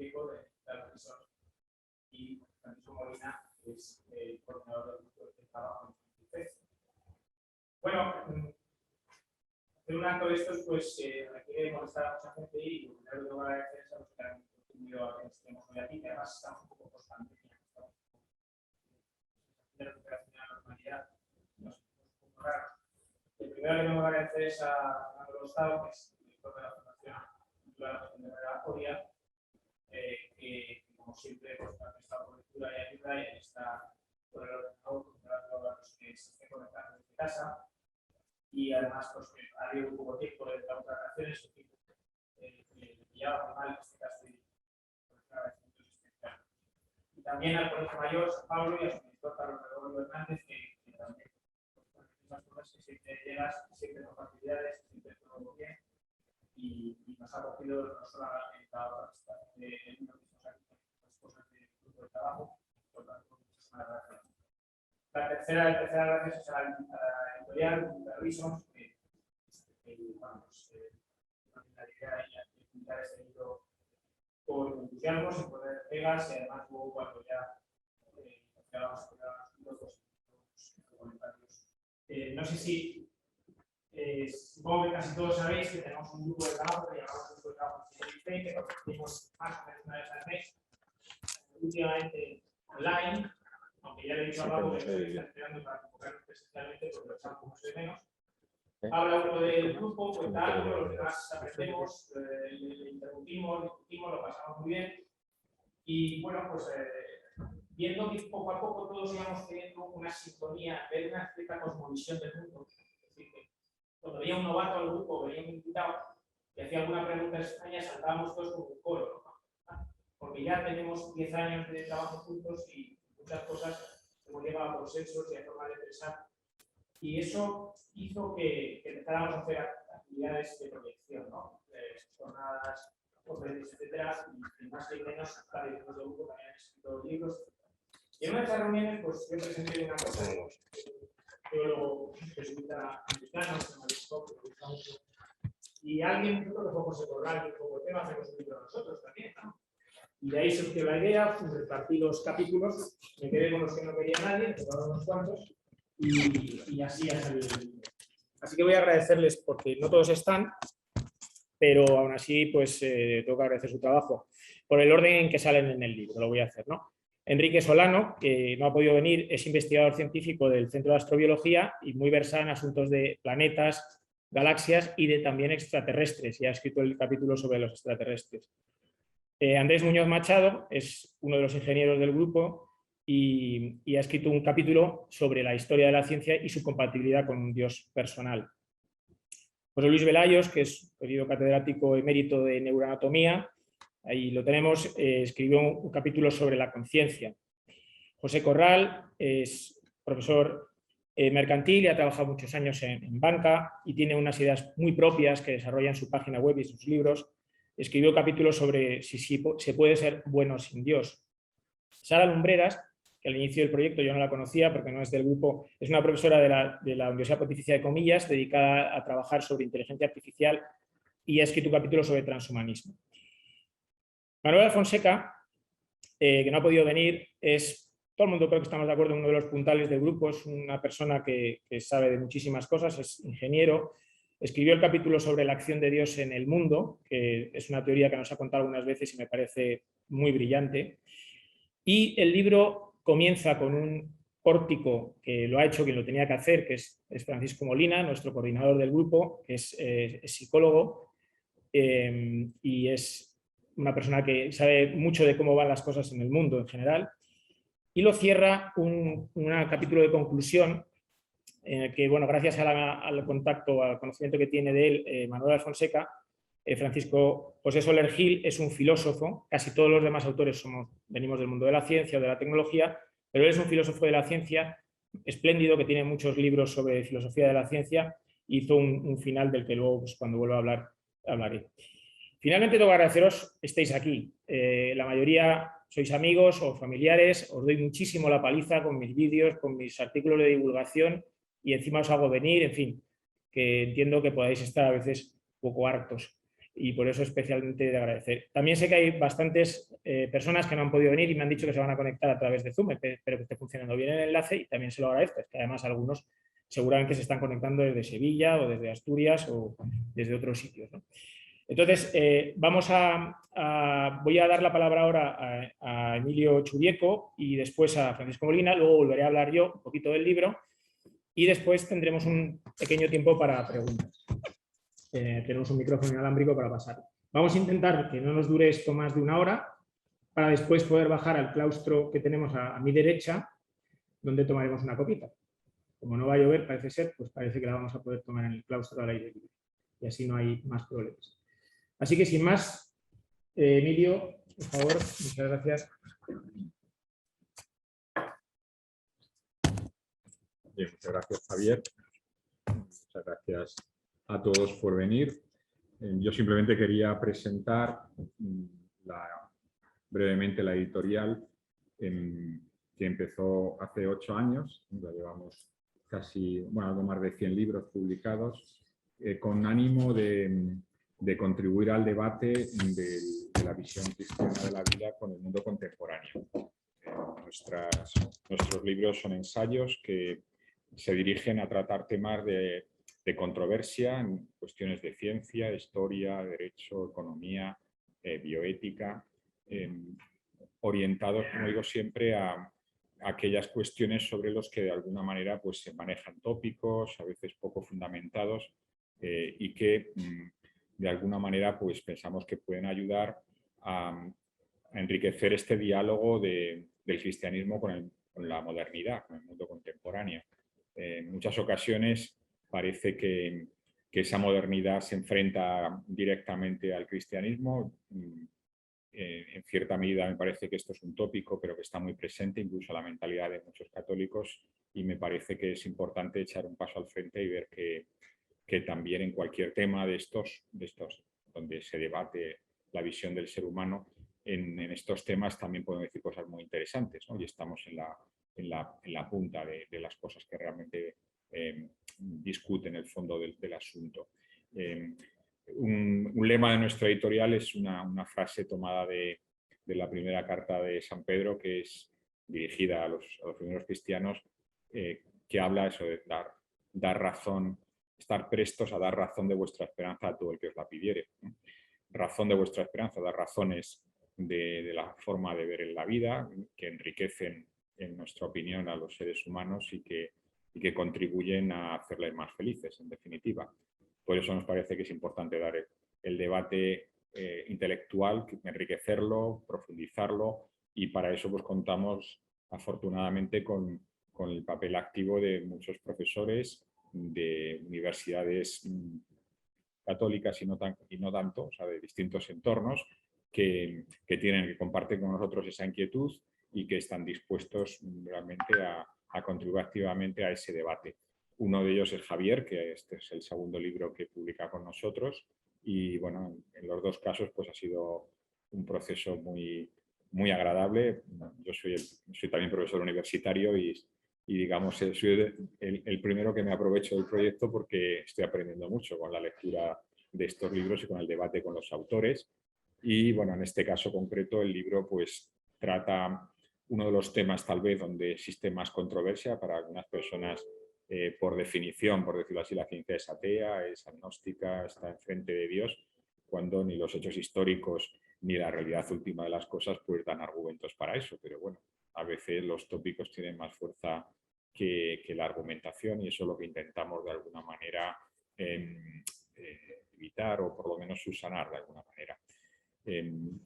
científico de la profesora. Y Francisco Molina es el coordinador del grupo de trabajo en ICEF. Bueno, hacer un acto de estos pues requiere molestar a mucha gente y lo primero que tengo que agradecer es a los que han contribuido a que estemos hoy aquí, que además estamos un poco post pandemia, estamos de recuperación de la normalidad, no es un poco raro. El primero que tengo que agradecer es a Fernando Lostado, que es el director de la Fundación Cultural de la Jodia, que como siempre pues, ha prestado cobertura y ayuda y está por el ordenador controlando a los que se estén conectando desde casa. Y además pues, ha habido un poco tiempo de las vacaciones, que pillaba muy mal en este caso y por el agradecimiento especial. Y también al Colegio Mayor San Pablo y a su director Carlos Gregorio Hernández, que también pues, esas cosas que siempre llegas, siempre con facilidades, siempre todo bien, y nos ha cogido no solo la participación de uno de las cosas del grupo de trabajo, por lo tanto, muchísimas gracias. La tercera gracias es a la editorial Reasons, que bueno, pues, la idea de pintar este libro con entusiasmo, sin poner pegas, y además luego cuando ya vamos a poner los libros, pues, comentarios. No sé si, supongo que casi todos sabéis que tenemos un grupo de trabajo que llamamos grupo de trabajo CICE, que compartimos más o menos una vez al mes, últimamente online. Aunque ya le he dicho a Pablo que estoy esperando para convocarnos presencialmente, porque lo echamos mucho de menos. Habla uno del grupo, cuenta algo, los demás aprendemos, le interrumpimos, discutimos, lo pasamos muy bien. Y bueno, pues viendo que poco a poco todos íbamos teniendo una sintonía, ver una cierta cosmovisión del mundo. Es decir, que cuando venía un novato al grupo, venía un invitado que hacía alguna pregunta extraña, saltábamos todos como un coro, ¿no? Porque ya tenemos 10 años de trabajo juntos y muchas cosas hemos llegado a consensos y a forma de pensar. Y eso hizo que empezáramos a hacer actividades de proyección, ¿no? Jornadas, conferencias, etcétera, y más que menos, para el grupo también han escrito libros. Y en una de esas reuniones, pues yo presenté una cosa, teólogo jesuita americano, que se llama Biscop, que me gusta mucho. Y alguien, yo creo que fue José Corral, que dijo, ¿por qué no hacemos un libro nosotros también, ¿no? Y de ahí surgió la idea, repartí los capítulos, me quedé con los que no quería nadie, me quedaron unos cuantos, y así ha salido el libro. Así que voy a agradecerles porque no todos están, pero aún así pues tengo que agradecer su trabajo. Por el orden en que salen en el libro, lo voy a hacer, ¿no? Enrique Solano, que no ha podido venir, es investigador científico del Centro de Astrobiología y muy versado en asuntos de planetas, galaxias y de también extraterrestres, y ha escrito el capítulo sobre los extraterrestres. Andrés Muñoz Machado es uno de los ingenieros del grupo y ha escrito un capítulo sobre la historia de la ciencia y su compatibilidad con un Dios personal. José Luis Velayos, que es querido catedrático emérito de neuroanatomía, ahí lo tenemos, escribió un capítulo sobre la conciencia. José Corral es profesor mercantil y ha trabajado muchos años en banca y tiene unas ideas muy propias que desarrolla en su página web y sus libros. Escribió capítulos sobre si se puede ser bueno sin Dios. Sara Lumbreras, que al inicio del proyecto yo no la conocía porque no es del grupo, es una profesora de la Universidad Pontificia de Comillas, dedicada a trabajar sobre inteligencia artificial y ha escrito un capítulo sobre transhumanismo. Manuel Fonseca, que no ha podido venir, todo el mundo creo que estamos de acuerdo, uno de los puntales del grupo, es una persona que sabe de muchísimas cosas, es ingeniero. Escribió el capítulo sobre la acción de Dios en el mundo, que es una teoría que nos ha contado algunas veces y me parece muy brillante. Y el libro comienza con un pórtico que lo ha hecho quien lo tenía que hacer, que es Francisco Molina, nuestro coordinador del grupo, que es psicólogo y es una persona que sabe mucho de cómo van las cosas en el mundo en general. Y lo cierra un capítulo de conclusión en el que, bueno, gracias al contacto, al conocimiento que tiene de él Manuel Fonseca, Francisco José Soler Gil es un filósofo, casi todos los demás autores venimos del mundo de la ciencia o de la tecnología, pero él es un filósofo de la ciencia espléndido que tiene muchos libros sobre filosofía de la ciencia, hizo un final del que luego pues, cuando vuelva a hablar, hablaré. Finalmente tengo que agradeceros estéis aquí. La mayoría sois amigos o familiares, os doy muchísimo la paliza con mis vídeos, con mis artículos de divulgación y encima os hago venir, en fin, que entiendo que podáis estar a veces un poco hartos. y por eso especialmente de agradecer. También sé que hay bastantes personas que no han podido venir y me han dicho que se van a conectar a través de Zoom, espero que esté funcionando bien el enlace y también se lo agradezco, es que además algunos seguramente se están conectando desde Sevilla o desde Asturias o desde otros sitios, ¿no? Entonces, voy a dar la palabra ahora a Emilio Chubieco y después a Francisco Molina, luego volveré a hablar yo un poquito del libro y después tendremos un pequeño tiempo para preguntas. Tenemos un micrófono inalámbrico para pasar. Vamos a intentar que no nos dure esto más de 1 hora para después poder bajar al claustro que tenemos a mi derecha, donde tomaremos una copita. Como no va a llover, parece ser, pues parece que la vamos a poder tomar en el claustro al aire libre. Y así no hay más problemas. Así que sin más, Emilio, por favor, muchas gracias. Bien, muchas gracias, Javier. Muchas gracias a todos por venir. Yo simplemente quería presentar brevemente la editorial que empezó hace 8 años. Ya llevamos casi, algo más de 100 libros publicados, con ánimo de contribuir al debate de la visión cristiana de la vida con el mundo contemporáneo. Nuestros libros son ensayos que se dirigen a tratar temas de controversia en cuestiones de ciencia, historia, derecho, economía, bioética, orientados, como digo siempre, a aquellas cuestiones sobre los que de alguna manera pues, se manejan tópicos, a veces poco fundamentados, y que de alguna manera pues, pensamos que pueden ayudar a enriquecer este diálogo del cristianismo con la modernidad, con el mundo contemporáneo. En muchas ocasiones parece que esa modernidad se enfrenta directamente al cristianismo. En cierta medida me parece que esto es un tópico, pero que está muy presente incluso en la mentalidad de muchos católicos, y me parece que es importante echar un paso al frente y ver que también en cualquier tema de estos donde se debate la visión del ser humano, en estos temas también podemos decir cosas muy interesantes, ¿no? Y estamos en la punta de las cosas que realmente discuten el fondo del asunto. Un lema de nuestra editorial es una frase tomada de la primera carta de San Pedro, que es dirigida a los primeros cristianos, que habla eso de dar razón, estar prestos a dar razón de vuestra esperanza a todo el que os la pidiere, ¿no? Razón de vuestra esperanza, dar razones de la forma de ver en la vida, que enriquecen, en nuestra opinión, a los seres humanos y que contribuyen a hacerles más felices, en definitiva. Por eso nos parece que es importante dar el debate intelectual, enriquecerlo, profundizarlo, y para eso pues, contamos afortunadamente con el papel activo de muchos profesores de universidades católicas y no tanto, o sea, de distintos entornos que comparten con nosotros esa inquietud y que están dispuestos realmente a contribuir activamente a ese debate. Uno de ellos es Javier, que este es el segundo libro que publica con nosotros, y bueno, en los 2 casos pues ha sido un proceso muy, muy agradable. Yo soy también profesor universitario y digamos, soy el primero que me aprovecho del proyecto porque estoy aprendiendo mucho con la lectura de estos libros y con el debate con los autores. Y bueno, en este caso concreto el libro pues trata uno de los temas tal vez donde existe más controversia para algunas personas. Por definición, por decirlo así, la ciencia es atea, es agnóstica, está enfrente de Dios, cuando ni los hechos históricos ni la realidad última de las cosas pues dan argumentos para eso. Pero bueno, a veces los tópicos tienen más fuerza que la argumentación, y eso es lo que intentamos de alguna manera evitar o por lo menos subsanar de alguna manera.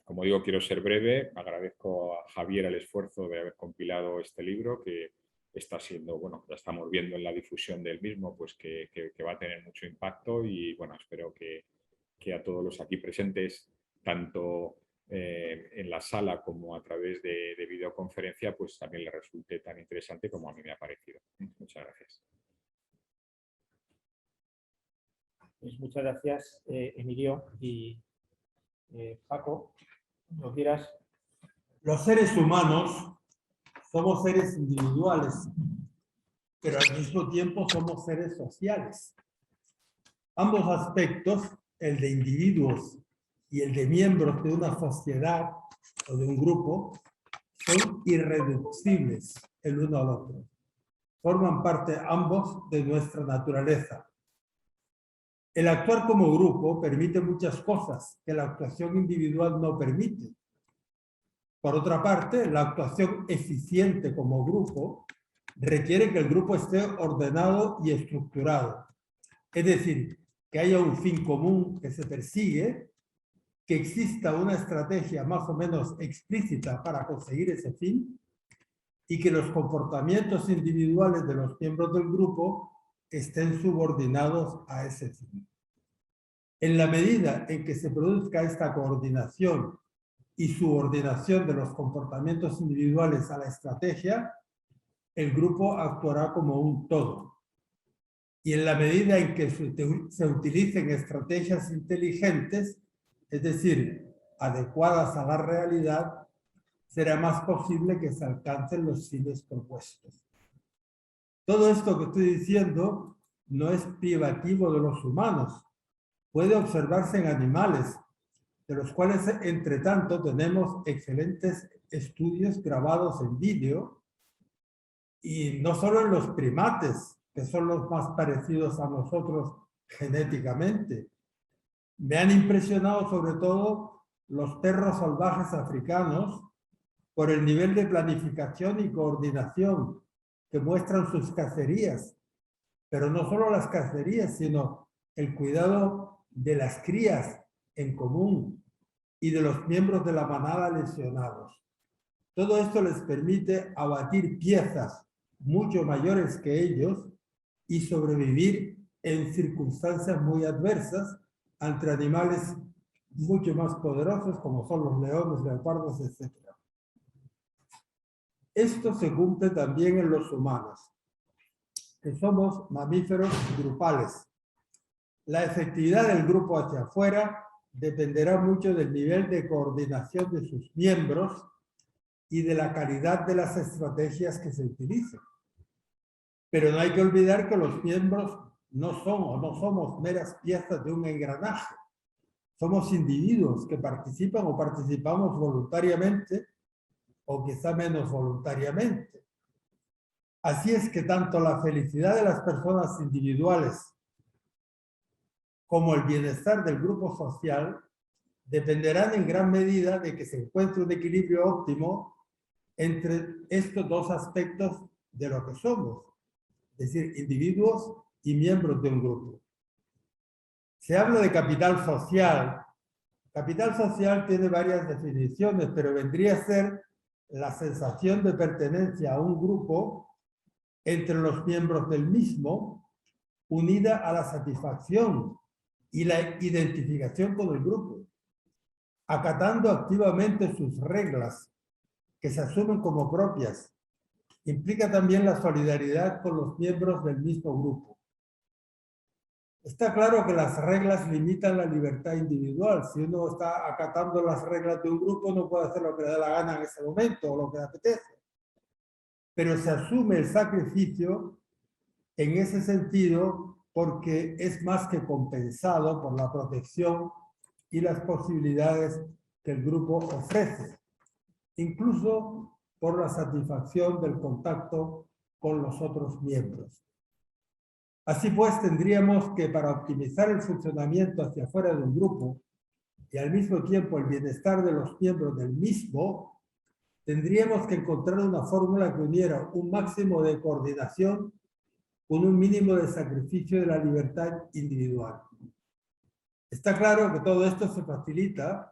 Como digo, quiero ser breve. Agradezco a Javier el esfuerzo de haber compilado este libro, que está siendo, bueno, ya estamos viendo en la difusión del mismo, pues que va a tener mucho impacto, y bueno, espero que a todos los aquí presentes, tanto en la sala como a través de videoconferencia, pues también les resulte tan interesante como a mí me ha parecido. Muchas gracias. Pues muchas gracias, Emilio. Y Paco, ¿lo quieras? Los seres humanos somos seres individuales, pero al mismo tiempo somos seres sociales. Ambos aspectos el de individuos y el de miembros de una sociedad o de un grupo, son irreductibles el uno al otro. Forman parte ambos de nuestra naturaleza. El actuar como grupo permite muchas cosas que la actuación individual no permite. Por otra parte, la actuación eficiente como grupo requiere que el grupo esté ordenado y estructurado. Es decir, que haya un fin común que se persigue, que exista una estrategia más o menos explícita para conseguir ese fin y que los comportamientos individuales de los miembros del grupo estén subordinados a ese fin. En la medida en que se produzca esta coordinación y subordinación de los comportamientos individuales a la estrategia, el grupo actuará como un todo. Y en la medida en que se utilicen estrategias inteligentes, es decir, adecuadas a la realidad, será más posible que se alcancen los fines propuestos. Todo esto que estoy diciendo no es privativo de los humanos. Puede observarse en animales, de los cuales, entre tanto, tenemos excelentes estudios grabados en vídeo, y no solo en los primates, que son los más parecidos a nosotros genéticamente. Me han impresionado sobre todo los perros salvajes africanos por el nivel de planificación y coordinación que muestran sus cacerías, pero no solo las cacerías, sino el cuidado de las crías en común y de los miembros de la manada lesionados. Todo esto les permite abatir piezas mucho mayores que ellos y sobrevivir en circunstancias muy adversas ante animales mucho más poderosos como son los leones, leopardos, etc. Esto se cumple también en los humanos, que somos mamíferos grupales. La efectividad del grupo hacia afuera dependerá mucho del nivel de coordinación de sus miembros y de la calidad de las estrategias que se utilicen. Pero no hay que olvidar que los miembros no son o no somos meras piezas de un engranaje. Somos individuos que participan o participamos voluntariamente o quizá menos voluntariamente. Así es que tanto la felicidad de las personas individuales como el bienestar del grupo social dependerán en gran medida de que se encuentre un equilibrio óptimo entre estos dos aspectos de lo que somos, es decir, individuos y miembros de un grupo. Se habla de capital social. Capital social tiene varias definiciones, pero vendría a ser la sensación de pertenencia a un grupo entre los miembros del mismo, unida a la satisfacción y la identificación con el grupo, acatando activamente sus reglas que se asumen como propias. Implica también la solidaridad con los miembros del mismo grupo. Está claro que las reglas limitan la libertad individual. Si uno está acatando las reglas de un grupo, no puede hacer lo que le da la gana en ese momento o lo que le apetece. Pero se asume el sacrificio en ese sentido porque es más que compensado por la protección y las posibilidades que el grupo ofrece, incluso por la satisfacción del contacto con los otros miembros. Así pues, tendríamos que, para optimizar el funcionamiento hacia afuera de un grupo y al mismo tiempo el bienestar de los miembros del mismo, tendríamos que encontrar una fórmula que uniera un máximo de coordinación con un mínimo de sacrificio de la libertad individual. Está claro que todo esto se facilita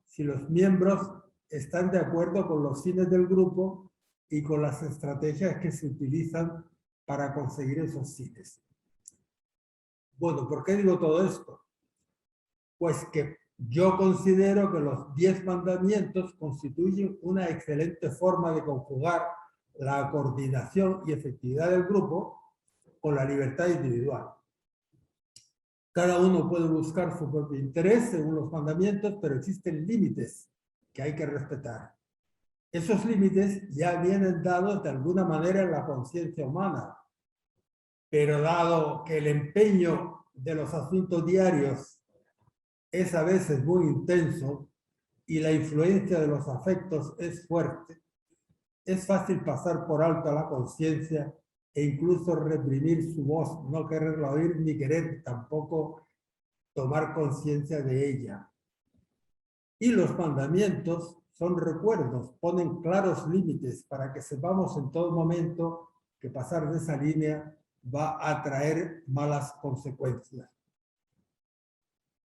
si los miembros están de acuerdo con los fines del grupo y con las estrategias que se utilizan para conseguir esos fines. Bueno, ¿por qué digo todo esto? Pues que yo considero que los 10 mandamientos constituyen una excelente forma de conjugar la coordinación y efectividad del grupo con la libertad individual. Cada uno puede buscar su propio interés según los mandamientos, pero existen límites que hay que respetar. Esos límites ya vienen dados de alguna manera en la conciencia humana, pero dado que el empeño de los asuntos diarios es a veces muy intenso y la influencia de los afectos es fuerte, es fácil pasar por alto a la conciencia e incluso reprimir su voz, no quererla oír ni querer tampoco tomar conciencia de ella. Y los mandamientos son recuerdos, ponen claros límites para que sepamos en todo momento que pasar de esa línea va a traer malas consecuencias.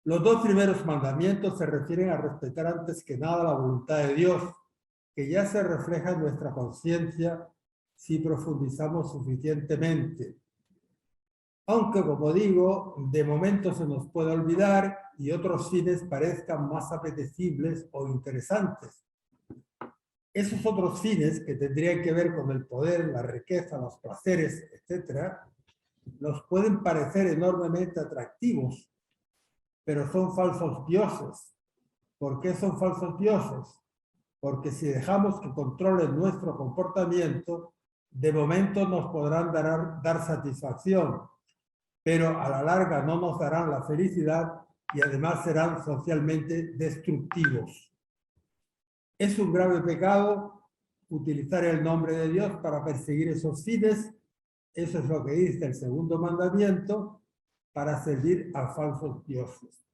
Los dos primeros mandamientos se refieren a respetar antes que nada la voluntad de Dios, que ya se refleja en nuestra conciencia si profundizamos suficientemente. Aunque, como digo, de momento se nos puede olvidar y otros fines parezcan más apetecibles o interesantes. Esos otros fines que tendrían que ver con el poder, la riqueza, los placeres, etc., nos pueden parecer enormemente atractivos, pero son falsos dioses. ¿Por qué son falsos dioses? Porque si dejamos que controlen nuestro comportamiento, de momento nos podrán dar satisfacción, pero a la larga no nos darán la felicidad y además serán socialmente destructivos. Es un grave pecado utilizar el nombre de Dios para perseguir esos fines. Eso es lo que dice el segundo mandamiento, para servir a falsos dioses.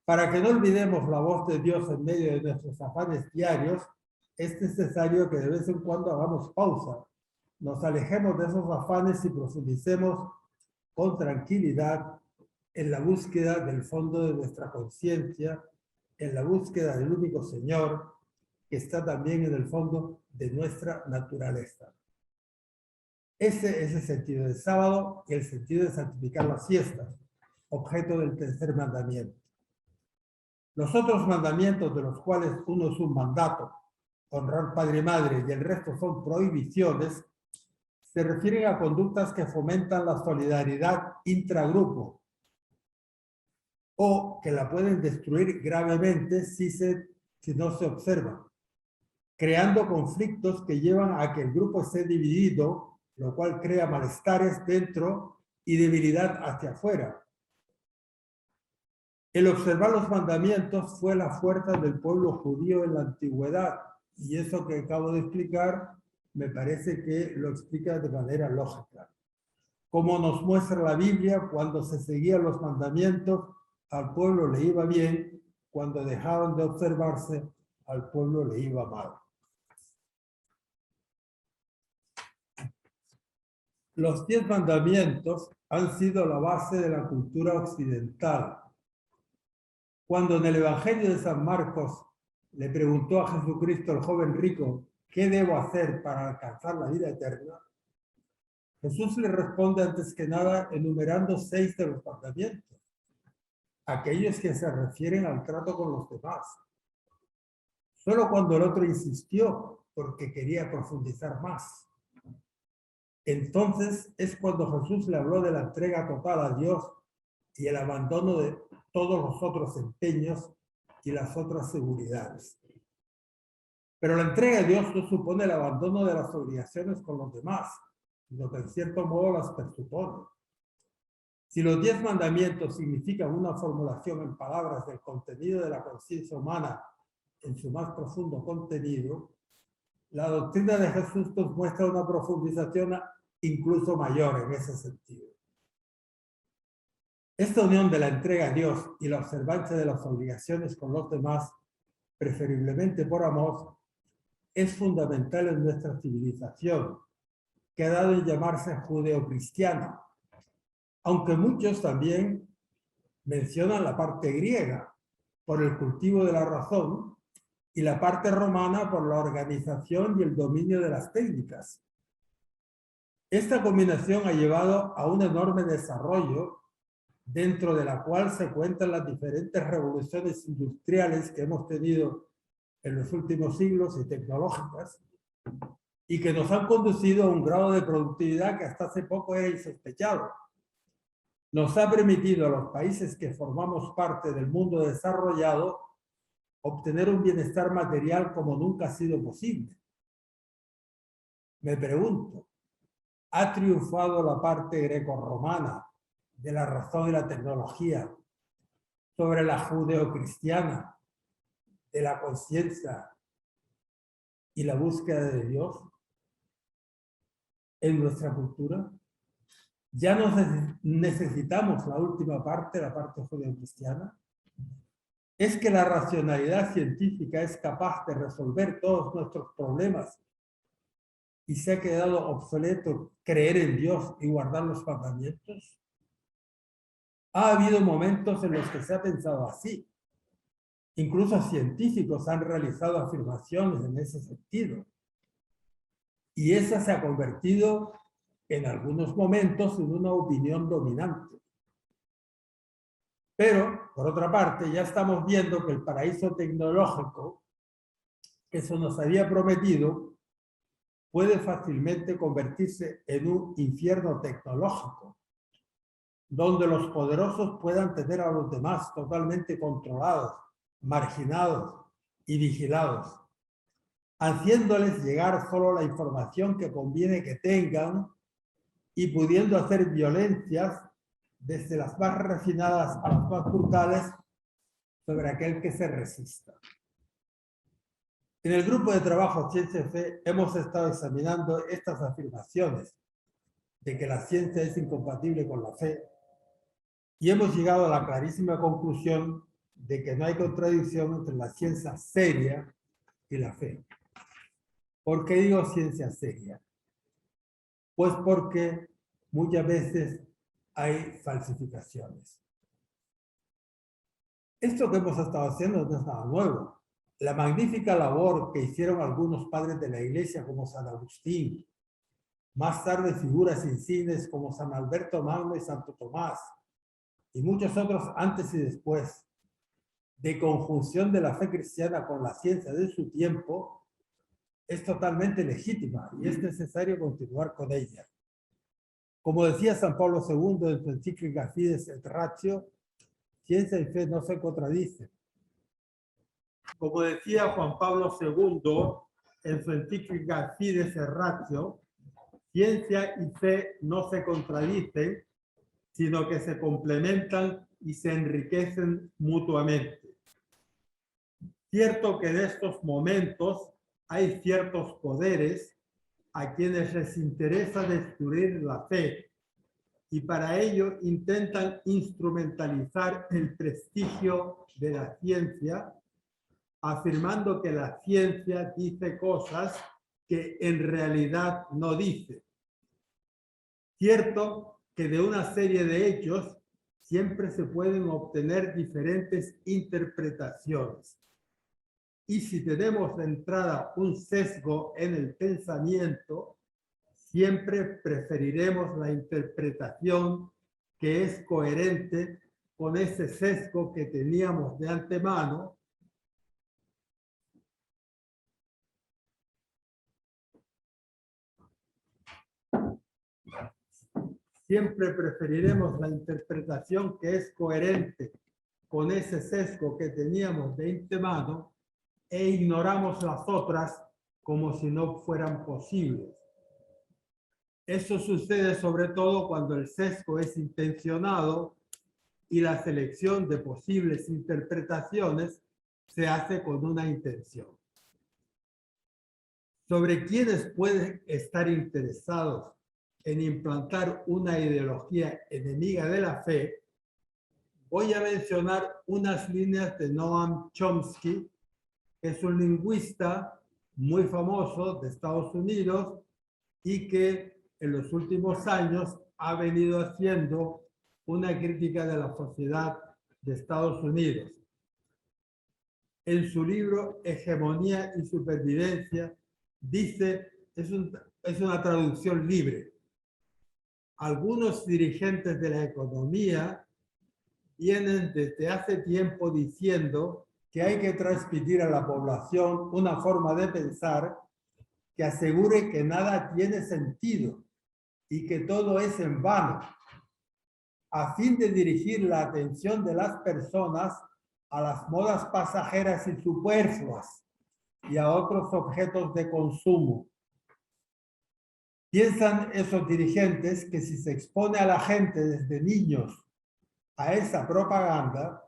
Para que no olvidemos la voz de Dios en medio de nuestros afanes diarios, es necesario que de vez en cuando hagamos pausa, nos alejemos de esos afanes y profundicemos con tranquilidad en la búsqueda del fondo de nuestra conciencia, en la búsqueda del único Señor, que está también en el fondo de nuestra naturaleza. Ese es el sentido del sábado y el sentido de santificar las fiestas, objeto del tercer mandamiento. Los otros mandamientos, de los cuales uno es un mandato, honrar padre y madre, y el resto son prohibiciones, se refieren a conductas que fomentan la solidaridad intragrupo o que la pueden destruir gravemente si no se observan, creando conflictos que llevan a que el grupo esté dividido, lo cual crea malestares dentro y debilidad hacia afuera. El observar los mandamientos fue la fuerza del pueblo judío en la antigüedad, y eso que acabo de explicar me parece que lo explica de manera lógica. Como nos muestra la Biblia, cuando se seguían los mandamientos, al pueblo le iba bien, cuando dejaban de observarse, al pueblo le iba mal. Los 10 mandamientos han sido la base de la cultura occidental. Cuando en el Evangelio de San Marcos le preguntó a Jesucristo el joven rico, ¿qué debo hacer para alcanzar la vida eterna? Jesús le responde antes que nada enumerando 6 de los mandamientos, aquellos que se refieren al trato con los demás. Solo cuando el otro insistió, porque quería profundizar más. Entonces es cuando Jesús le habló de la entrega total a Dios y el abandono de todos los otros empeños y las otras seguridades. Pero la entrega a Dios no supone el abandono de las obligaciones con los demás, sino que en cierto modo las presupone. Si los 10 mandamientos significan una formulación en palabras del contenido de la conciencia humana en su más profundo contenido, la doctrina de Jesús nos muestra una profundización incluso mayor en ese sentido. Esta unión de la entrega a Dios y la observancia de las obligaciones con los demás, preferiblemente por amor, es fundamental en nuestra civilización, que ha dado en llamarse judeocristiana, aunque muchos también mencionan la parte griega por el cultivo de la razón y la parte romana por la organización y el dominio de las técnicas. Esta combinación ha llevado a un enorme desarrollo dentro de la cual se cuentan las diferentes revoluciones industriales que hemos tenido en los últimos siglos y tecnológicas, y que nos han conducido a un grado de productividad que hasta hace poco era insospechado. Nos ha permitido a los países que formamos parte del mundo desarrollado obtener un bienestar material como nunca ha sido posible. Me pregunto, ¿ha triunfado la parte grecorromana de la razón y la tecnología sobre la judeocristiana, de la conciencia y la búsqueda de Dios en nuestra cultura? ¿Ya no necesitamos la última parte, la parte judeocristiana? ¿Es que la racionalidad científica es capaz de resolver todos nuestros problemas y se ha quedado obsoleto creer en Dios y guardar los mandamientos? Ha habido momentos en los que se ha pensado así. Incluso científicos han realizado afirmaciones en ese sentido. Y esa se ha convertido en algunos momentos en una opinión dominante. Pero, por otra parte, ya estamos viendo que el paraíso tecnológico que se nos había prometido puede fácilmente convertirse en un infierno tecnológico, donde los poderosos puedan tener a los demás totalmente controlados, marginados y vigilados, haciéndoles llegar solo la información que conviene que tengan y pudiendo hacer violencias desde las más refinadas a las más brutales sobre aquel que se resista. En el grupo de trabajo Ciencia y Fe hemos estado examinando estas afirmaciones de que la ciencia es incompatible con la fe y hemos llegado a la clarísima conclusión de que no hay contradicción entre la ciencia seria y la fe. ¿Por qué digo ciencia seria? Pues porque muchas veces hay falsificaciones. Esto que hemos estado haciendo no es nada nuevo. La magnífica labor que hicieron algunos padres de la Iglesia como San Agustín, más tarde figuras insignes como San Alberto Magno y Santo Tomás, y muchos otros antes y después, de conjunción de la fe cristiana con la ciencia de su tiempo, es totalmente legítima y es necesario continuar con ella. Como decía San Pablo II en su encíclica Fides et Ratio, ciencia y fe no se contradicen. Como decía Juan Pablo II en su encíclica Fides et Ratio, ciencia y fe no se contradicen, sino que se complementan y se enriquecen mutuamente. Cierto que en estos momentos hay ciertos poderes a quienes les interesa destruir la fe y para ello intentan instrumentalizar el prestigio de la ciencia, afirmando que la ciencia dice cosas que en realidad no dice. Cierto que de una serie de hechos siempre se pueden obtener diferentes interpretaciones. Y si tenemos de entrada un sesgo en el pensamiento, siempre preferiremos la interpretación que es coherente con ese sesgo que teníamos de antemano. Siempre preferiremos la interpretación que es coherente con ese sesgo que teníamos de antemano e ignoramos las otras como si no fueran posibles. Eso sucede sobre todo cuando el sesgo es intencionado y la selección de posibles interpretaciones se hace con una intención. Sobre quienes pueden estar interesados en implantar una ideología enemiga de la fe, voy a mencionar unas líneas de Noam Chomsky, que es un lingüista muy famoso de Estados Unidos y que en los últimos años ha venido haciendo una crítica de la sociedad de Estados Unidos. En su libro Hegemonía y Supervivencia dice, es una traducción libre, algunos dirigentes de la economía vienen desde hace tiempo diciendo que hay que transmitir a la población una forma de pensar que asegure que nada tiene sentido y que todo es en vano, a fin de dirigir la atención de las personas a las modas pasajeras y superfluas y a otros objetos de consumo. Piensan esos dirigentes que si se expone a la gente desde niños a esa propaganda,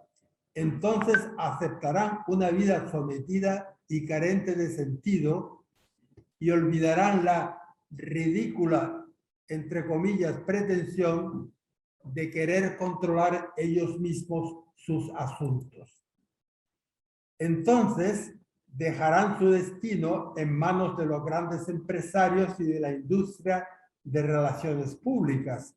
entonces aceptarán una vida sometida y carente de sentido y olvidarán la ridícula, entre comillas, pretensión de querer controlar ellos mismos sus asuntos. Entonces dejarán su destino en manos de los grandes empresarios y de la industria de relaciones públicas,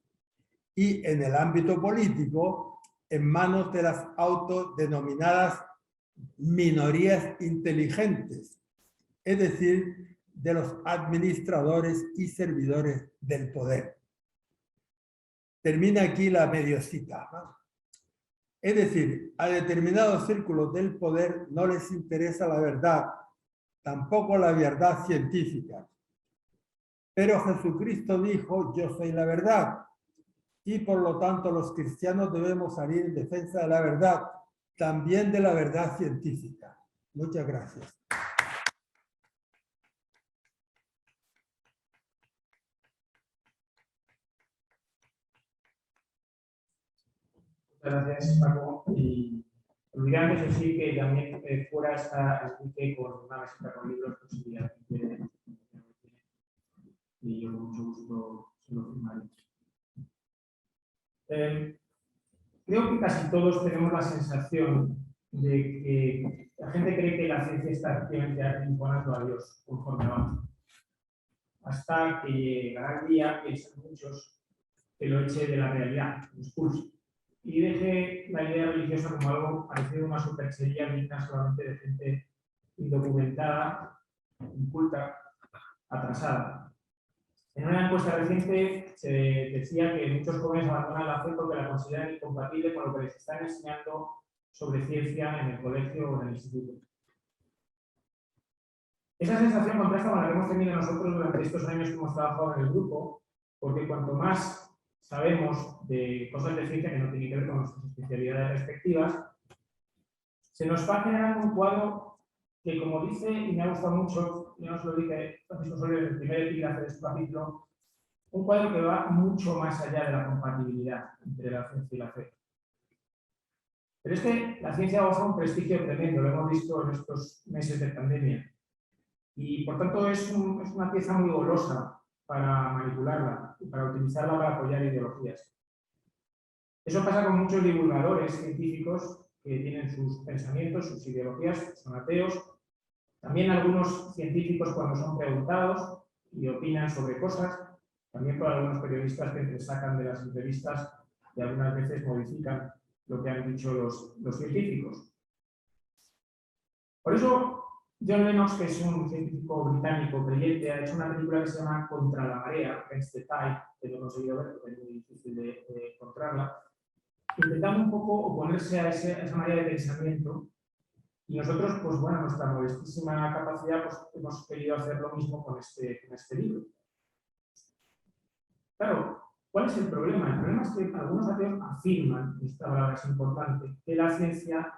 y en el ámbito político en manos de las autodenominadas minorías inteligentes, es decir, de los administradores y servidores del poder. Termina aquí la mediocita, ¿no? Es decir, a determinados círculos del poder no les interesa la verdad, tampoco la verdad científica. Pero Jesucristo dijo, yo soy la verdad. Y por lo tanto los cristianos debemos salir en defensa de la verdad, también de la verdad científica. Muchas gracias. Muchas gracias, Paco. Y olvidando, eso sí, que también fuera está expliqué con una mesita con libros, pues si alguien quiere, y yo con mucho gusto se lo firmaré. Creo que casi todos tenemos la sensación de que la gente cree que la ciencia está activamente imponando a Dios conforme avanza. Hasta que llegará el día, piensan muchos, que lo eche de la realidad, lo expulse. Y deje la idea religiosa como algo parecido a una superchería digna solamente de gente indocumentada, inculta, atrasada. En una encuesta reciente se decía que muchos jóvenes abandonan la fe porque la consideran incompatible con lo que les están enseñando sobre ciencia en el colegio o en el instituto. Esa sensación contrasta con la que hemos tenido nosotros durante estos años que hemos trabajado en el grupo, porque cuanto más sabemos de cosas de ciencia que no tienen que ver con nuestras especialidades respectivas, se nos va generando un cuadro que, como dice, y me ha gustado mucho, ya nos lo dice Francisco Soler en el primer epígrafe de este capítulo, un cuadro que va mucho más allá de la compatibilidad entre la ciencia y la fe. Pero es que la ciencia goza un prestigio tremendo, lo hemos visto en estos meses de pandemia. Y por tanto es una pieza muy golosa para manipularla y para utilizarla para apoyar ideologías. Eso pasa con muchos divulgadores científicos que tienen sus pensamientos, sus ideologías, son ateos. También algunos científicos cuando son preguntados y opinan sobre cosas. También por algunos periodistas que te sacan de las entrevistas y algunas veces modifican lo que han dicho los científicos. Por eso, John Lennox, que es un científico británico creyente, ha hecho una película que se llama Contra la marea, Against the Tide, que no he conseguido ver porque es muy difícil de encontrarla, intentando un poco oponerse a esa manera de pensamiento. Y nosotros, pues bueno, nuestra modestísima capacidad, pues hemos querido hacer lo mismo con este libro. Claro, ¿cuál es el problema? El problema es que algunos ateos afirman, y esta palabra es importante, que la ciencia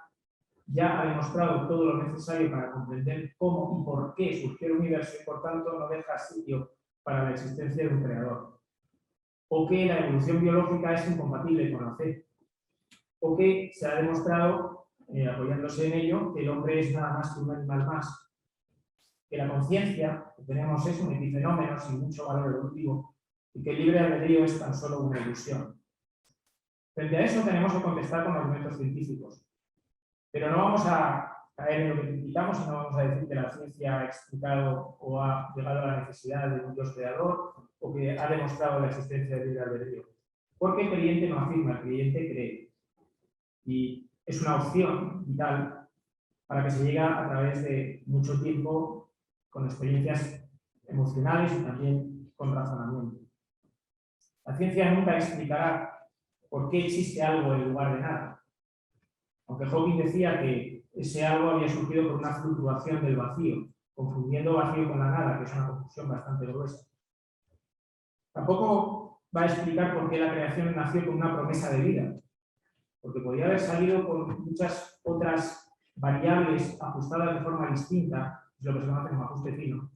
ya ha demostrado todo lo necesario para comprender cómo y por qué surgió el universo y por tanto no deja sitio para la existencia de un creador. O que la evolución biológica es incompatible con la fe. O que se ha demostrado, apoyándose en ello, que el hombre es nada más que un animal más. Que la conciencia que tenemos es un epifenómeno sin mucho valor evolutivo y que el libre albedrío es tan solo una ilusión. Frente a eso tenemos que contestar con argumentos científicos. Pero no vamos a caer en lo que criticamos, sino vamos a decir que la ciencia ha explicado o ha llegado a la necesidad de un Dios creador o que ha demostrado la existencia del libre albedrío. Porque el creyente no afirma, el creyente cree. Y es una opción vital para que se llegue a través de mucho tiempo con experiencias emocionales y también con razonamiento. La ciencia nunca explicará por qué existe algo en lugar de nada. Aunque Hawking decía que ese algo había surgido por una fluctuación del vacío, confundiendo vacío con la nada, que es una confusión bastante gruesa. Tampoco va a explicar por qué la creación nació con una promesa de vida, porque podría haber salido con muchas otras variables ajustadas de forma distinta, es lo que se conoce como ajuste fino,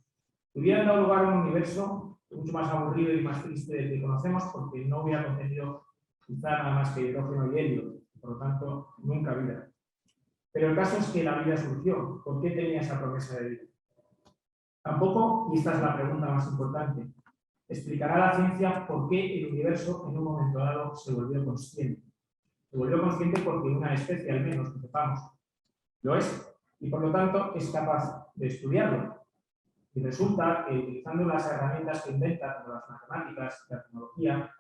que hubieran dado lugar a un universo mucho más aburrido y más triste del que conocemos, porque no hubiera contenido quizá nada más que hidrógeno y helio, por lo tanto, nunca vida. Pero el caso es que la vida surgió. ¿Por qué tenía esa promesa de vida? Tampoco, y esta es la pregunta más importante, explicará la ciencia por qué el universo en un momento dado se volvió consciente. Se volvió consciente porque una especie, al menos, que sepamos, lo es, y por lo tanto es capaz de estudiarlo. Y resulta que utilizando las herramientas que inventa, como las matemáticas, la tecnología,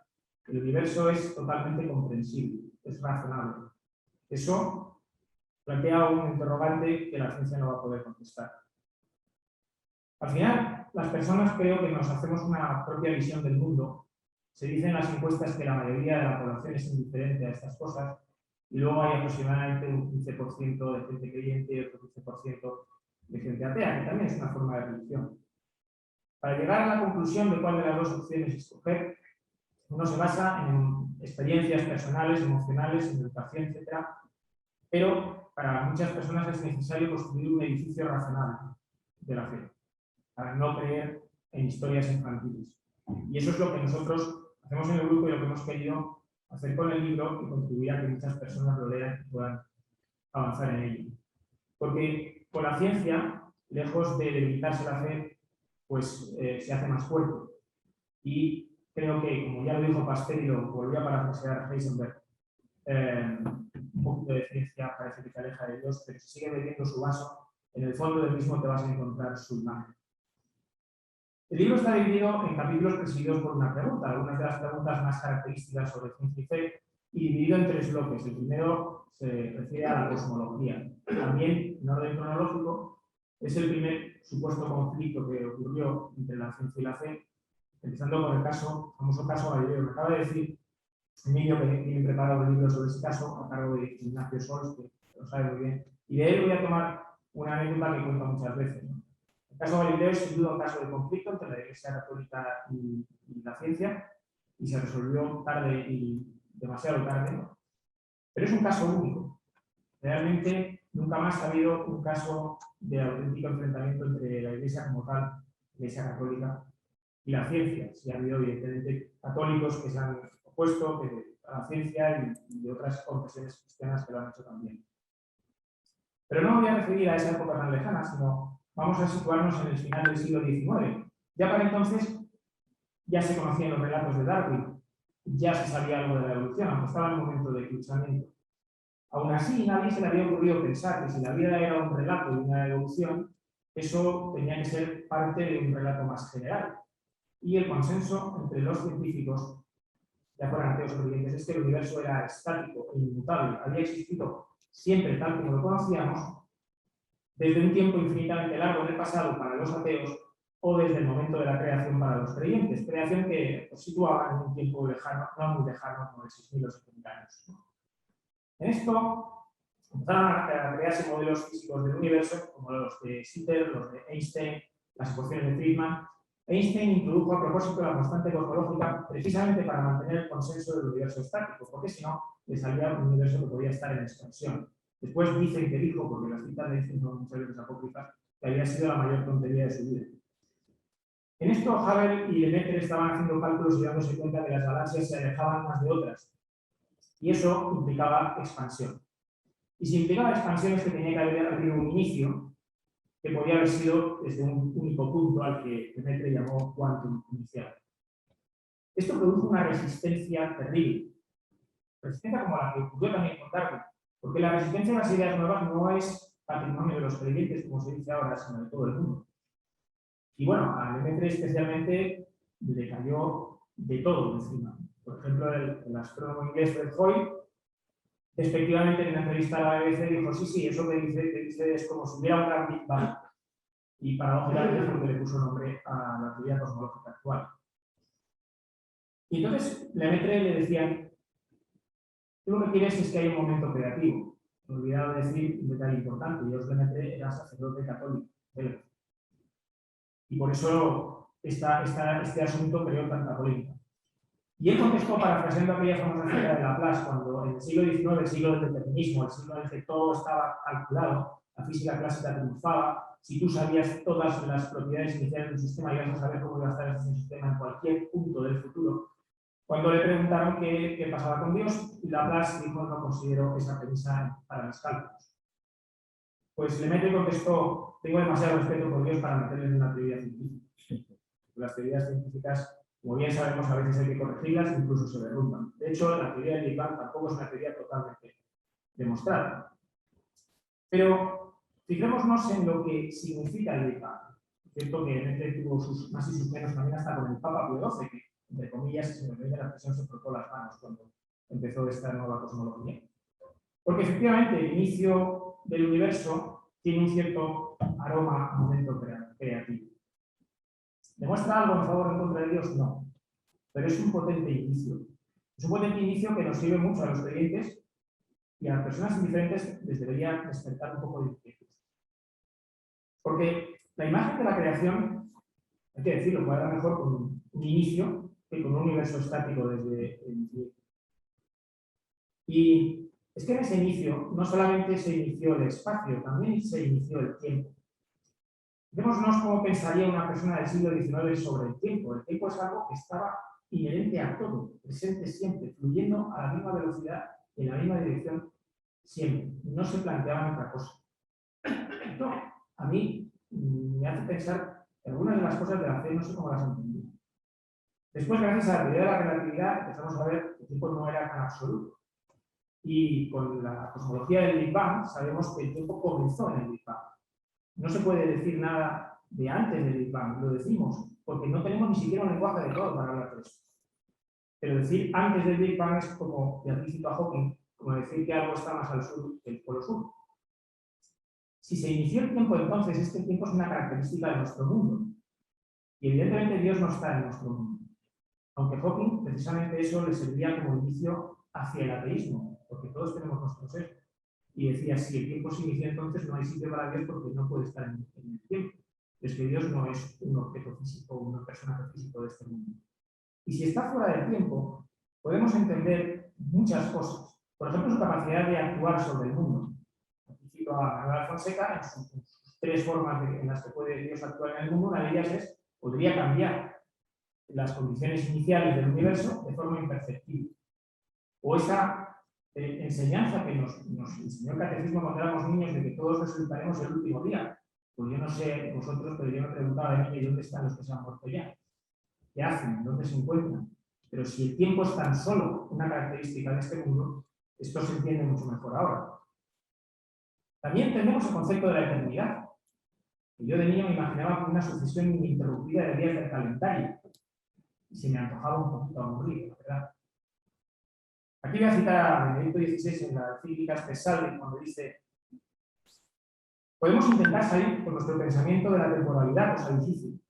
el universo es totalmente comprensible, es razonable. Eso plantea un interrogante que la ciencia no va a poder contestar. Al final, las personas creo que nos hacemos una propia visión del mundo. Se dice en las encuestas que la mayoría de la población es indiferente a estas cosas y luego hay aproximadamente un 15% de gente creyente y otro 15% de gente atea, que también es una forma de religión. Para llegar a la conclusión de cuál de las dos opciones escoger, uno se basa en experiencias personales, emocionales, en educación, etc. Pero para muchas personas es necesario construir un edificio razonable de la fe, para no creer en historias infantiles. Y eso es lo que nosotros hacemos en el grupo y lo que hemos querido hacer con el libro y contribuir a que muchas personas lo lean y puedan avanzar en ello. Porque con la ciencia, lejos de debilitarse la fe, pues se hace más fuerte. Y creo que, como ya lo dijo Pasteur y lo volvió a parafrasear Heisenberg, un poquito de ciencia parece que te aleja de Dios, pero si sigue bebiendo su vaso, en el fondo del mismo te vas a encontrar su imagen. El libro está dividido en capítulos presididos por una pregunta, algunas de las preguntas más características sobre ciencia y fe, y dividido en tres bloques. El primero se refiere a la cosmología. También, en orden cronológico, es el primer supuesto conflicto que ocurrió entre la ciencia y la fe, empezando con el famoso caso Galileo. Me acaba de decir Emilio que tiene preparado un libro sobre ese caso, a cargo de Ignacio Sols, que lo sabe muy bien, y de él voy a tomar una anécdota que cuento muchas veces, ¿no? El caso Galileo es sin duda un caso de conflicto entre la Iglesia Católica y la ciencia, y se resolvió tarde y demasiado tarde, ¿no? Pero es un caso único. Realmente nunca más ha habido un caso de auténtico enfrentamiento entre la Iglesia como tal, la Iglesia Católica, y la ciencia. Sí ha habido, evidentemente, católicos que se han opuesto a la ciencia y de otras confesiones cristianas que lo han hecho también. Pero no me voy a referir a esa época tan lejana, sino vamos a situarnos en el final del siglo XIX. Ya para entonces ya se conocían los relatos de Darwin, ya se sabía algo de la evolución, aunque estaba en un momento de eclipsamiento. Aún así, nadie se le había ocurrido pensar que si la vida era un relato de una evolución, eso tenía que ser parte de un relato más general. Y el consenso entre los científicos, ya fueran ateos o creyentes, es que el universo era estático e inmutable, había existido siempre tal como lo conocíamos, desde un tiempo infinitamente largo en el pasado para los ateos o desde el momento de la creación para los creyentes, creación que os situaba en un tiempo lejano, no muy lejano, como de 6.000 o 7.000 años. En esto empezaron a crearse modelos físicos del universo, como los de Sitter, los de Einstein, las ecuaciones de Friedman. Einstein introdujo a propósito la constante cosmológica precisamente para mantener el consenso del universo estático, porque si no, le salía un universo que podía estar en expansión. Después dicen que dijo, porque las citas de Einstein son muchas veces apócrifas, que había sido la mayor tontería de su vida. En esto, Hubble y Lemaitre estaban haciendo cálculos y dándose cuenta que las galaxias se alejaban unas de otras, y eso implicaba expansión. Y si implicaba expansión es que tenía que haber habido un inicio, que podía haber sido desde un único punto al que Lemaitre llamó quantum inicial. Esto produjo una resistencia terrible, resistencia como la que ocurrió también con Darwin, porque la resistencia a las ideas nuevas no es patrimonio de los creyentes, como se dice ahora, sino de todo el mundo. Y bueno, a Lemaitre especialmente le cayó de todo encima. Por ejemplo, el astrónomo inglés Fred Hoyle, efectivamente en una entrevista a la BBC dijo, sí, eso que dice es como si hubiera un gran Big Bang. Y paradójicamente es porque le puso nombre a la teoría cosmológica actual. Y entonces Lemaitre le decían, tú lo que quieres es que haya un momento creativo. Me he olvidado de decir un detalle importante, George Lemaitre era sacerdote católico. Y por eso este asunto creó tanta polémica. Y él contestó parafraseando aquella famosa cita de Laplace, cuando en el siglo XIX, el siglo del determinismo, el siglo en el que todo estaba calculado, la física clásica triunfaba, si tú sabías todas las propiedades iniciales de un sistema, ibas a saber cómo iba a estar ese sistema en cualquier punto del futuro. Cuando le preguntaron qué pasaba con Dios, Laplace dijo, no considero esa premisa para mis cálculos. Pues Lemaitre contestó: tengo demasiado respeto por Dios para meterle en una teoría científica. Las teorías científicas, como bien sabemos, a veces hay que corregirlas, incluso se derrumban. De hecho, la teoría del Big Bang tampoco es una teoría totalmente demostrada. Pero fijémonos en lo que significa el Big Bang. Es cierto que Lemaitre tuvo sus más y sus menos también hasta con el Papa Pío XII, que, entre comillas, si se me permite la expresión, se frotó las manos cuando empezó esta nueva cosmología. Porque efectivamente el inicio del universo tiene un cierto aroma a momento creativo. ¿Demuestra algo en favor o en contra de Dios? No. Pero es un potente inicio. Es un potente inicio que nos sirve mucho a los creyentes y a las personas indiferentes les debería despertar un poco de inquietud. Porque la imagen de la creación, hay que decirlo, cuadra mejor con un inicio que con un universo estático desde el inicio. Y es que en ese inicio no solamente se inició el espacio, también se inició el tiempo. Démonos cómo pensaría una persona del siglo XIX sobre el tiempo. El tiempo es algo que estaba inherente a todo, presente siempre, fluyendo a la misma velocidad y en la misma dirección siempre. No se planteaba otra cosa. Esto a mí me hace pensar que algunas de las cosas de la fe no sé cómo las entendí. Después, gracias a la teoría de la relatividad, empezamos a ver que el tiempo no era tan absoluto. Y con la cosmología del Big Bang sabemos que el tiempo comenzó en el Big Bang. No se puede decir nada de antes del Big Bang, lo decimos, porque no tenemos ni siquiera un lenguaje adecuado para hablar de eso. Pero decir antes del Big Bang es como, y aquí cito a Hawking, como decir que algo está más al sur que el polo sur. Si se inició el tiempo entonces, este tiempo es una característica de nuestro mundo. Y evidentemente Dios no está en nuestro mundo. Aunque Hawking, precisamente eso le servía como inicio hacia el ateísmo, porque todos tenemos nuestro ser. Y decía, si el tiempo se inicia entonces no hay sitio para Dios porque no puede estar en el tiempo. Es que Dios no es un objeto físico o un personaje físico de este mundo. Y si está fuera del tiempo, podemos entender muchas cosas. Por ejemplo, su capacidad de actuar sobre el mundo. Aquí cito a Manuel Fonseca en sus tres formas en las que puede Dios actuar en el mundo. Una de ellas es, podría cambiar las condiciones iniciales del universo de forma imperceptible. O esa enseñanza que nos enseñó el catecismo cuando éramos niños de que todos resucitaremos el último día. Pues yo no sé vosotros, pero yo me preguntaba de niño, ¿dónde están los que se han muerto ya? ¿Qué hacen? ¿Dónde se encuentran? Pero si el tiempo es tan solo una característica de este mundo, esto se entiende mucho mejor ahora. También tenemos el concepto de la eternidad. Yo de niño me imaginaba como una sucesión ininterrumpida de días del calendario. Y se me antojaba un poquito aburrido, ¿verdad? Aquí voy a citar a Benedicto XVI en la Encíclica Spes cuando dice: podemos intentar salir por nuestro pensamiento de la temporalidad, cosa difícil,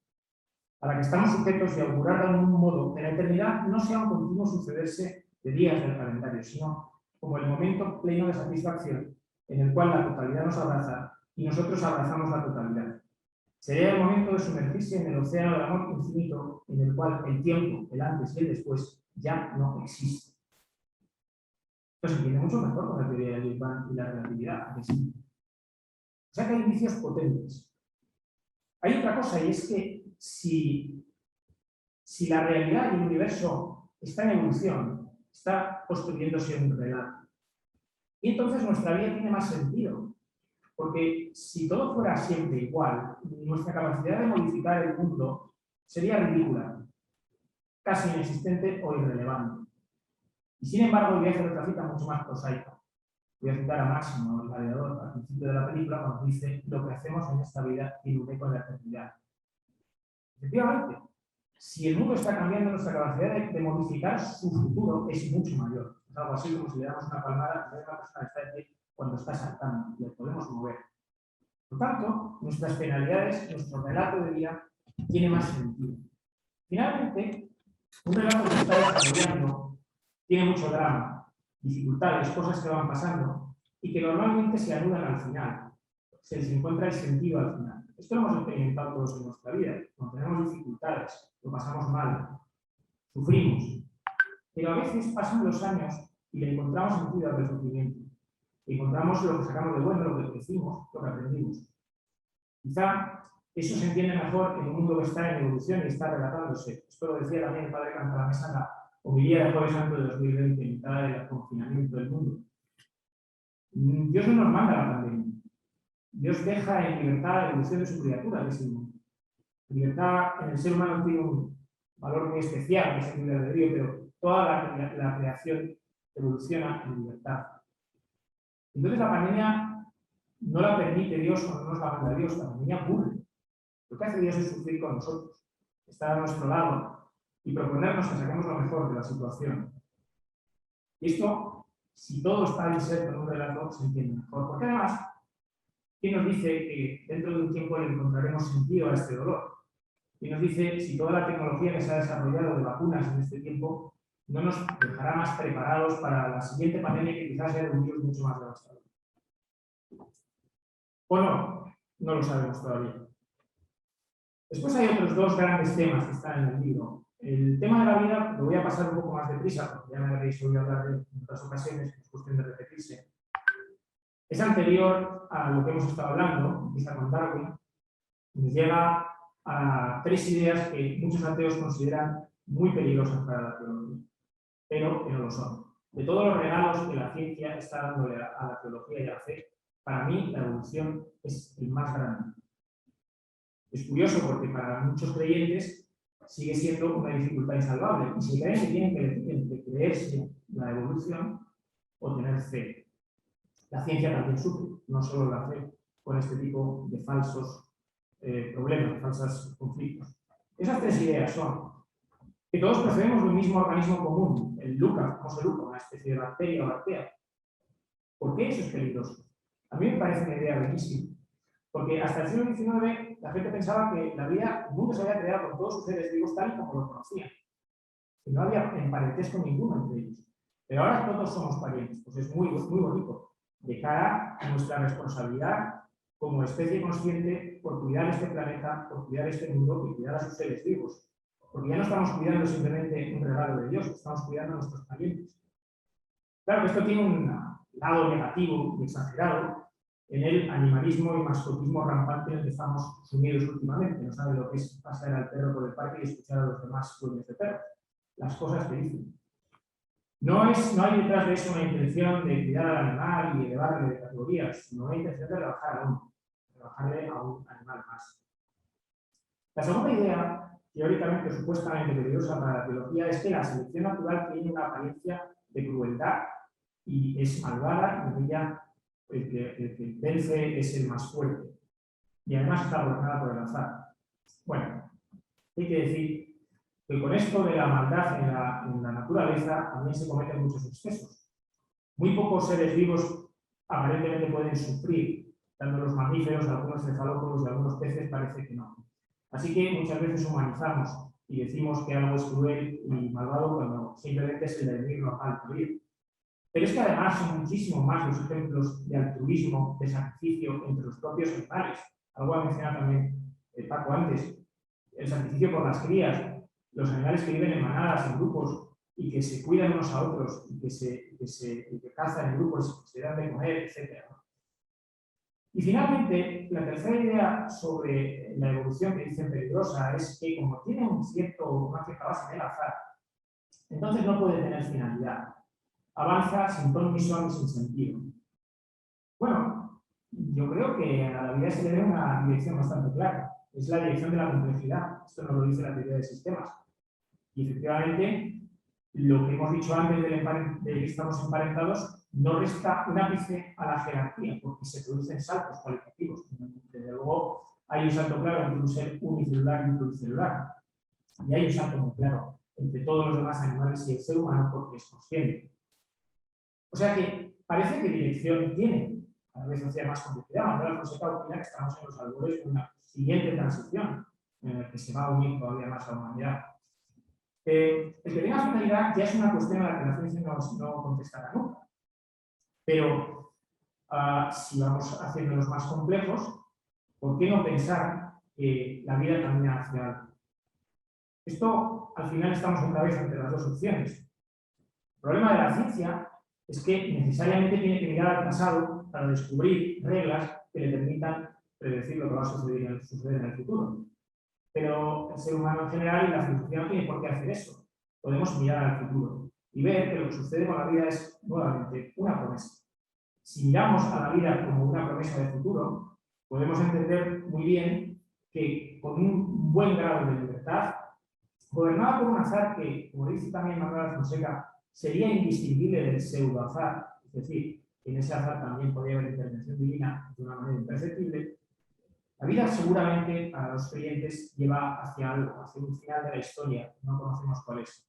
a la que estamos sujetos y augurar de algún modo que la eternidad no sea un continuo sucederse de días del calendario, sino como el momento pleno de satisfacción en el cual la totalidad nos abraza y nosotros abrazamos la totalidad. Sería el momento de sumergirse en el océano del amor infinito en el cual el tiempo, el antes y el después ya no existen. Esto se entiende mucho mejor con la teoría del Big Bang y la relatividad. O sea que hay indicios potentes. Hay otra cosa, y es que si la realidad y el universo está en evolución, está construyéndose un relato, y entonces nuestra vida tiene más sentido. Porque si todo fuera siempre igual, nuestra capacidad de modificar el mundo sería ridícula, casi inexistente o irrelevante. Y sin embargo, voy a hacer otra cita mucho más prosaica. Voy a citar a Máximo, el gladiador, al principio de la película, cuando dice: lo que hacemos en esta vida tiene un eco en la eternidad. Efectivamente, si el mundo está cambiando, nuestra capacidad de modificar su futuro es mucho mayor. Es algo así como si le damos una palmada a una persona que está de pie cuando está saltando, y le podemos mover. Por tanto, nuestras penalidades, nuestro relato de vida tiene más sentido. Finalmente, un relato que está desarrollando tiene mucho drama, dificultades, cosas que van pasando y que normalmente se anulan al final. Se les encuentra el sentido al final. Esto lo hemos experimentado todos en nuestra vida. Cuando tenemos dificultades, lo pasamos mal, sufrimos. Pero a veces pasan los años y le encontramos sentido al sufrimiento. Encontramos lo que sacamos de bueno, lo que crecimos, lo que aprendimos. Quizá eso se entiende mejor en un mundo que está en evolución y está relatándose. Esto lo decía también el padre Cantalamessa en la homilía de Jueves Santo de 2020, en mitad del confinamiento del mundo. Dios no nos manda la pandemia. Dios deja en libertad la evolución de su criatura, que es el mundo. La libertad en el ser humano tiene un valor muy especial, que es el libre albedrío, pero toda la creación evoluciona en libertad. Entonces la pandemia no la permite Dios o no nos la manda Dios, la pandemia ocurre. Lo que hace Dios es sufrir con nosotros, estar a nuestro lado y proponernos que saquemos lo mejor de la situación. Y esto, si todo está inserto en un relato, se entiende mejor. Porque además, ¿quién nos dice que dentro de un tiempo le encontraremos sentido a este dolor? ¿Quién nos dice si toda la tecnología que se ha desarrollado de vacunas en este tiempo no nos dejará más preparados para la siguiente pandemia que quizás sea de un virus mucho más devastador? ¿O no? No lo sabemos todavía. Después hay otros dos grandes temas que están en el libro. El tema de la vida lo voy a pasar un poco más deprisa, porque ya me habréis oído hablar de en otras ocasiones, es cuestión de repetirse. Es anterior a lo que hemos estado hablando, empieza con Darwin, y nos lleva a tres ideas que muchos ateos consideran muy peligrosas para la teología, pero que no lo son. De todos los regalos que la ciencia está dándole a la teología y a la fe, para mí la evolución es el más grande. Es curioso porque para muchos creyentes sigue siendo una dificultad insalvable y se creen que tienen que creerse la evolución o tener fe. La ciencia también sufre, no solo la fe, con este tipo de falsos problemas, de falsos conflictos. Esas tres ideas son que todos poseemos un mismo organismo común, el LUCA, una especie de bacteria o arquea. ¿Por qué eso es peligroso? A mí me parece una idea bellísima. Porque hasta el siglo XIX la gente pensaba que la vida, el mundo se había creado con todos sus seres vivos tal y como lo conocían. Y no había parentesco ninguno entre ellos. Pero ahora todos somos parientes. Pues es muy, muy bonito. De cara a nuestra responsabilidad como especie consciente por cuidar este planeta, por cuidar este mundo y cuidar a sus seres vivos. Porque ya no estamos cuidando simplemente un regalo de Dios, estamos cuidando a nuestros parientes. Claro que esto tiene un lado negativo y exagerado en el animalismo y mascotismo rampante en el que estamos sumidos últimamente. No sabe lo que es pasear al perro por el parque y escuchar a los demás dueños de perros. Las cosas que dicen. No hay detrás de eso una intención de cuidar al animal y elevarle de categorías, sino una intención de rebajar a uno, rebajarle a un animal más. La segunda idea, teóricamente o supuestamente peligrosa para la teología, es que la selección natural tiene una apariencia de crueldad y es malvada, y en ella el que vence es el más fuerte. Y además está gobernada por el azar. Bueno, hay que decir que con esto de la maldad en la naturaleza también se cometen muchos excesos. Muy pocos seres vivos aparentemente pueden sufrir, tanto los mamíferos, algunos cefalópodos y algunos peces parece que no. Así que muchas veces humanizamos y decimos que algo es cruel y malvado cuando simplemente es el devenir normal de vivir. Pero es que además son muchísimos más los ejemplos de altruismo, de sacrificio entre los propios animales. Algo ha mencionado también Paco antes. El sacrificio por las crías, los animales que viven en manadas, en grupos, y que se cuidan unos a otros, y que cazan en grupos, que se dan de comer, etc. Y finalmente, la tercera idea sobre la evolución que dicen peligrosa es que como tiene una cierta base en el azar, entonces no puede tener finalidad. Avanza sin ton ni son, sin sentido. Bueno, yo creo que a la vida se le debe una dirección bastante clara. Es la dirección de la complejidad. Esto nos lo dice la teoría de sistemas. Y efectivamente, lo que hemos dicho antes de que estamos emparentados no resta un ápice a la jerarquía, porque se producen saltos cualitativos. Desde luego, hay un salto claro entre un ser unicelular y un pluricelular. Y hay un salto muy claro entre todos los demás animales y el ser humano porque es consciente. O sea que parece que dirección tiene, cada vez hacia más complejidad. Manuel Fonseca opina que estamos en los albores de una siguiente transición en la que se va a unir todavía más a la humanidad. El que tenga finalidad ya es una cuestión a la que la ciencia no contestará nunca. Pero si vamos haciéndolos más complejos, ¿por qué no pensar que la vida camina hacia algo? Esto, al final, estamos otra vez ante las dos opciones. El problema de la ciencia es que necesariamente tiene que mirar al pasado para descubrir reglas que le permitan predecir lo que va a suceder en el futuro. Pero el ser humano en general y la filosofía no tiene por qué hacer eso. Podemos mirar al futuro y ver que lo que sucede con la vida es, nuevamente, una promesa. Si miramos a la vida como una promesa de futuro, podemos entender muy bien que con un buen grado de libertad, gobernada por un azar que, como dice también Manuel Fonseca, sería indistinguible del pseudoazar, es decir, que en ese azar también podría haber intervención divina de una manera imperceptible, la vida seguramente para los creyentes lleva hacia algo, hacia un final de la historia, no conocemos cuál es.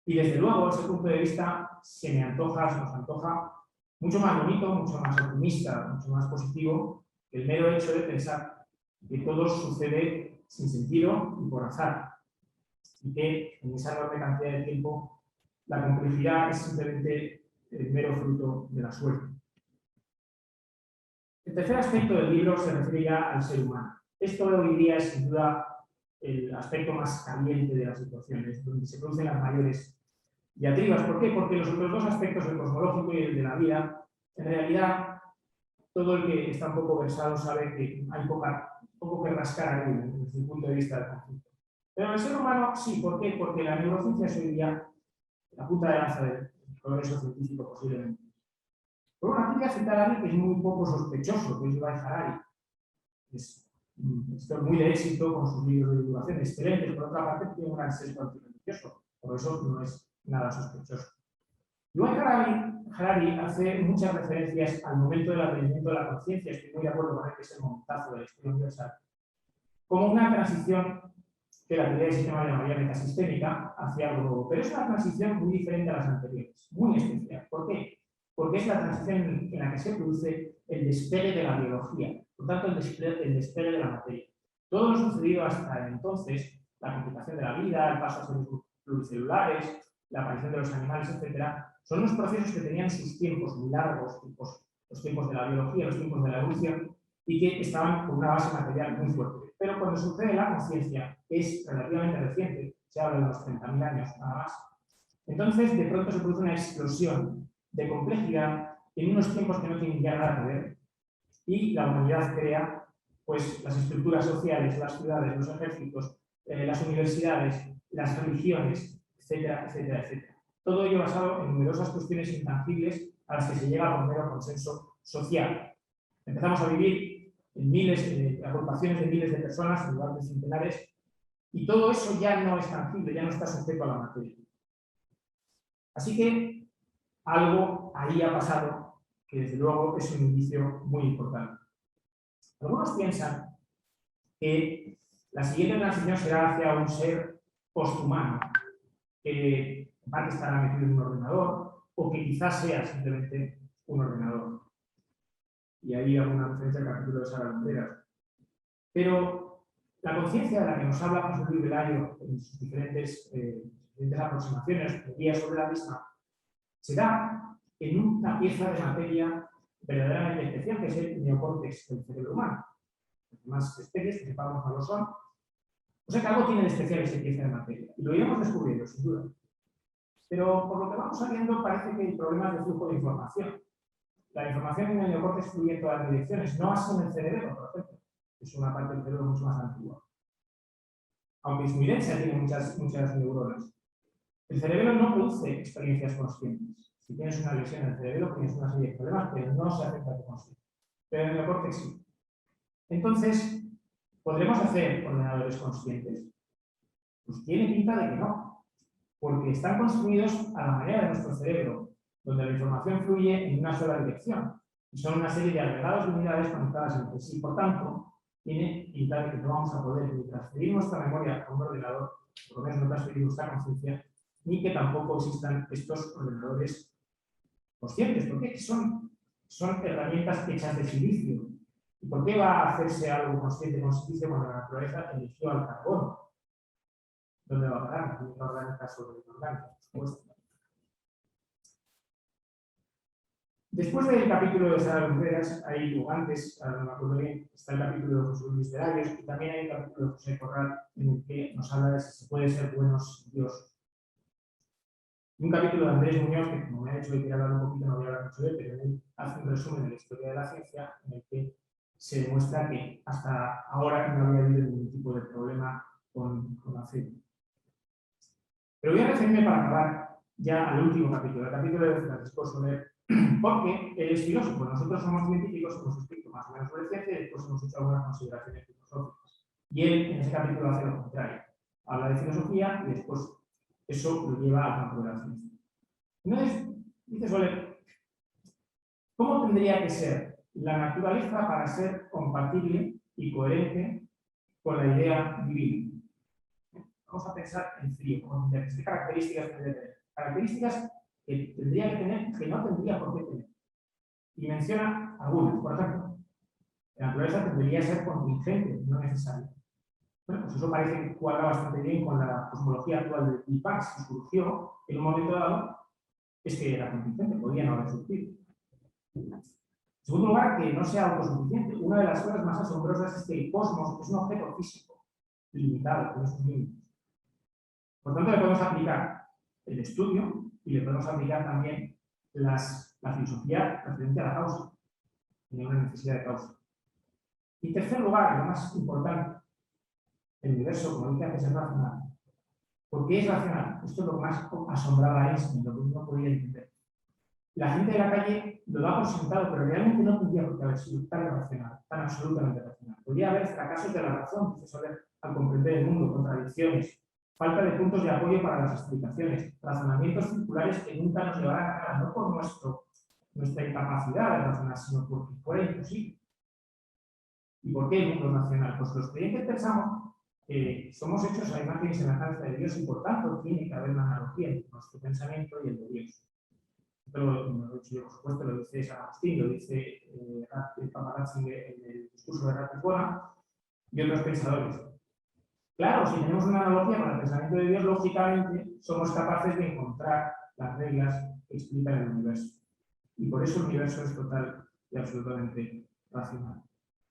Y desde luego, ese punto de vista se nos antoja mucho más bonito, mucho más optimista, mucho más positivo que el mero hecho de pensar que todo sucede sin sentido y por azar. Y que en esa enorme cantidad de tiempo la complejidad es simplemente el mero fruto de la suerte. El tercer aspecto del libro se refiere ya al ser humano. Esto hoy día es sin duda el aspecto más caliente de la situación, es donde se producen las mayores diatribas. ¿Por qué? Porque los otros dos aspectos, el cosmológico y el de la vida, en realidad todo el que está un poco versado sabe que hay poco que rascar ahí desde el punto de vista del conflicto. Pero el ser humano sí, ¿por qué? Porque la neurociencia es hoy día la punta de lanza del progreso científico posiblemente. Por una parte, voy a citar a alguien que es muy poco sospechoso, que es Yuval Harari. Es muy de éxito con sus libros de divulgación, excelentes. Por otra parte, tiene un gran sesgo antirreligioso, por eso no es nada sospechoso. Yuval Harari hace muchas referencias al momento del advenimiento de la conciencia, estoy muy de acuerdo con él, que es el momentazo de la historia universal, como una transición que la teoría del sistema llamaría metasistémica hacia algo nuevo. Pero es una transición muy diferente a las anteriores, muy especial. ¿Por qué? Porque es la transición en la que se produce el despegue de la biología, por tanto el despegue de la materia. Todo lo sucedido hasta entonces, la complicación de la vida, el paso a seres pluricelulares, la aparición de los animales, etc., son unos procesos que tenían sus tiempos muy largos, los tiempos de la biología, los tiempos de la evolución, y que estaban con una base material muy fuerte. Pero cuando sucede la conciencia, es relativamente reciente, se habla de unos 30.000 años nada más, entonces de pronto se produce una explosión de complejidad en unos tiempos que no tienen ya nada que ver, y la humanidad crea pues, las estructuras sociales, las ciudades, los ejércitos, las universidades, las religiones, etcétera, etcétera, etcétera. Todo ello basado en numerosas cuestiones intangibles a las que se llega a un mero consenso social. Empezamos a vivir en miles, agrupaciones de miles de personas en lugar de centenares, y todo eso ya no es tangible, ya no está sujeto a la materia. Así que algo ahí ha pasado que desde luego es un indicio muy importante. Algunos piensan que la siguiente transición será hacia un ser posthumano, que en parte estará metido en un ordenador, o que quizás sea simplemente un ordenador. Y ahí alguna referencia al capítulo de Sara Lumbreras. Pero la conciencia de la que nos habla José Luis Velayo en sus diferentes aproximaciones, teorías sobre la misma, se da en una pieza de materia verdaderamente especial, que es el neocórtex del cerebro humano. Las demás especies que sepamos no lo son. O sea que algo tiene de especial esa pieza de materia. Y lo iremos descubriendo, sin duda. Pero por lo que vamos sabiendo, parece que el problema es de flujo de información. La información en el neocórtex fluye en todas las direcciones, no así en el cerebro, por ejemplo. Es una parte del cerebro mucho más antigua. Aunque es muy densa, tiene muchas neuronas. El cerebro no produce experiencias conscientes. Si tienes una lesión en el cerebro, tienes una serie de problemas, pero no se afecta a tu consciente. Pero en el neocórtex sí. Entonces, ¿podremos hacer ordenadores conscientes? Pues tiene pinta de que no, porque están construidos a la manera de nuestro cerebro, donde la información fluye en una sola dirección. Y son una serie de agregados de unidades conectadas entre sí. Por tanto, tiene pinta de que no vamos a poder ni transferir nuestra memoria a un ordenador, por lo menos no transferir nuestra conciencia, ni que tampoco existan estos ordenadores conscientes, porque son herramientas hechas de silicio. ¿Y por qué va a hacerse algo consciente con silicio cuando la naturaleza eligió al carbono? ¿Dónde va a parar? Química orgánica sobre inorgánica, por supuesto. Después del capítulo de Sara Lumbreras, o antes, no me acuerdo bien, está el capítulo de José Luis Velayo, y también hay un capítulo de José Corral en el que nos habla de si se puede ser buenos sin Dios. Y un capítulo de Andrés Muñoz, que como me ha hecho que quiero hablar un poquito, no voy a hablar mucho de él, pero él hace un resumen de la historia de la ciencia en el que se demuestra que hasta ahora no había habido ningún tipo de problema con la fe. Pero voy a referirme para acabar ya al último capítulo, el capítulo de Francisco Soler, porque él es filósofo, nosotros somos científicos, hemos escrito escrito más o menos sobre ciencia y después hemos hecho algunas consideraciones filosóficas. Y él en ese capítulo hace lo contrario. Habla de filosofía y después eso lo lleva al campo de la ciencia. Entonces, dice Soler, ¿cómo tendría que ser la naturaleza para ser compatible y coherente con la idea divina? Vamos a pensar en frío, ¿qué características tendría que tener? Características que tendría que tener, que no tendría por qué tener. Y menciona algunas, por ejemplo, la naturaleza tendría que ser contingente, no necesaria. Bueno, pues eso parece que cuadra bastante bien con la cosmología actual del Big Bang, que surgió en un momento dado, es que era contingente, podía no haber surgido. En segundo lugar, que no sea autosuficiente. Una de las cosas más asombrosas es que el cosmos es un objeto físico, limitado, con sus límites. Por tanto, le podemos aplicar el estudio y le podemos aplicar también la filosofía referente a la causa, tiene una necesidad de causa. Y en tercer lugar, lo más importante, el universo, como dice antes, es racional. ¿Por qué es racional? Esto es lo que más asombraba a Einstein, lo que uno podía entender. La gente de la calle lo da por sentado, pero realmente no tendría por qué haber sido tan racional, tan absolutamente racional. Podría haber fracasos de la razón, dice Soler, al comprender el mundo, contradicciones, falta de puntos de apoyo para las explicaciones, razonamientos circulares que nunca nos llevarán a nada, no por nuestra incapacidad de razonar, sino porque fuera imposible. ¿Y por qué el mundo es racional? Pues los creyentes pensamos que somos hechos a imagen y semejanza de Dios y por tanto tiene que haber una analogía entre nuestro pensamiento y el de Dios. Esto lo he dicho yo, por supuesto, lo dice San Agustín, lo dice el Papa Ratzinger en el discurso de Ratisbona y otros pensadores. Claro, si tenemos una analogía con el pensamiento de Dios, lógicamente somos capaces de encontrar las reglas que explican el universo. Y por eso el universo es total y absolutamente racional.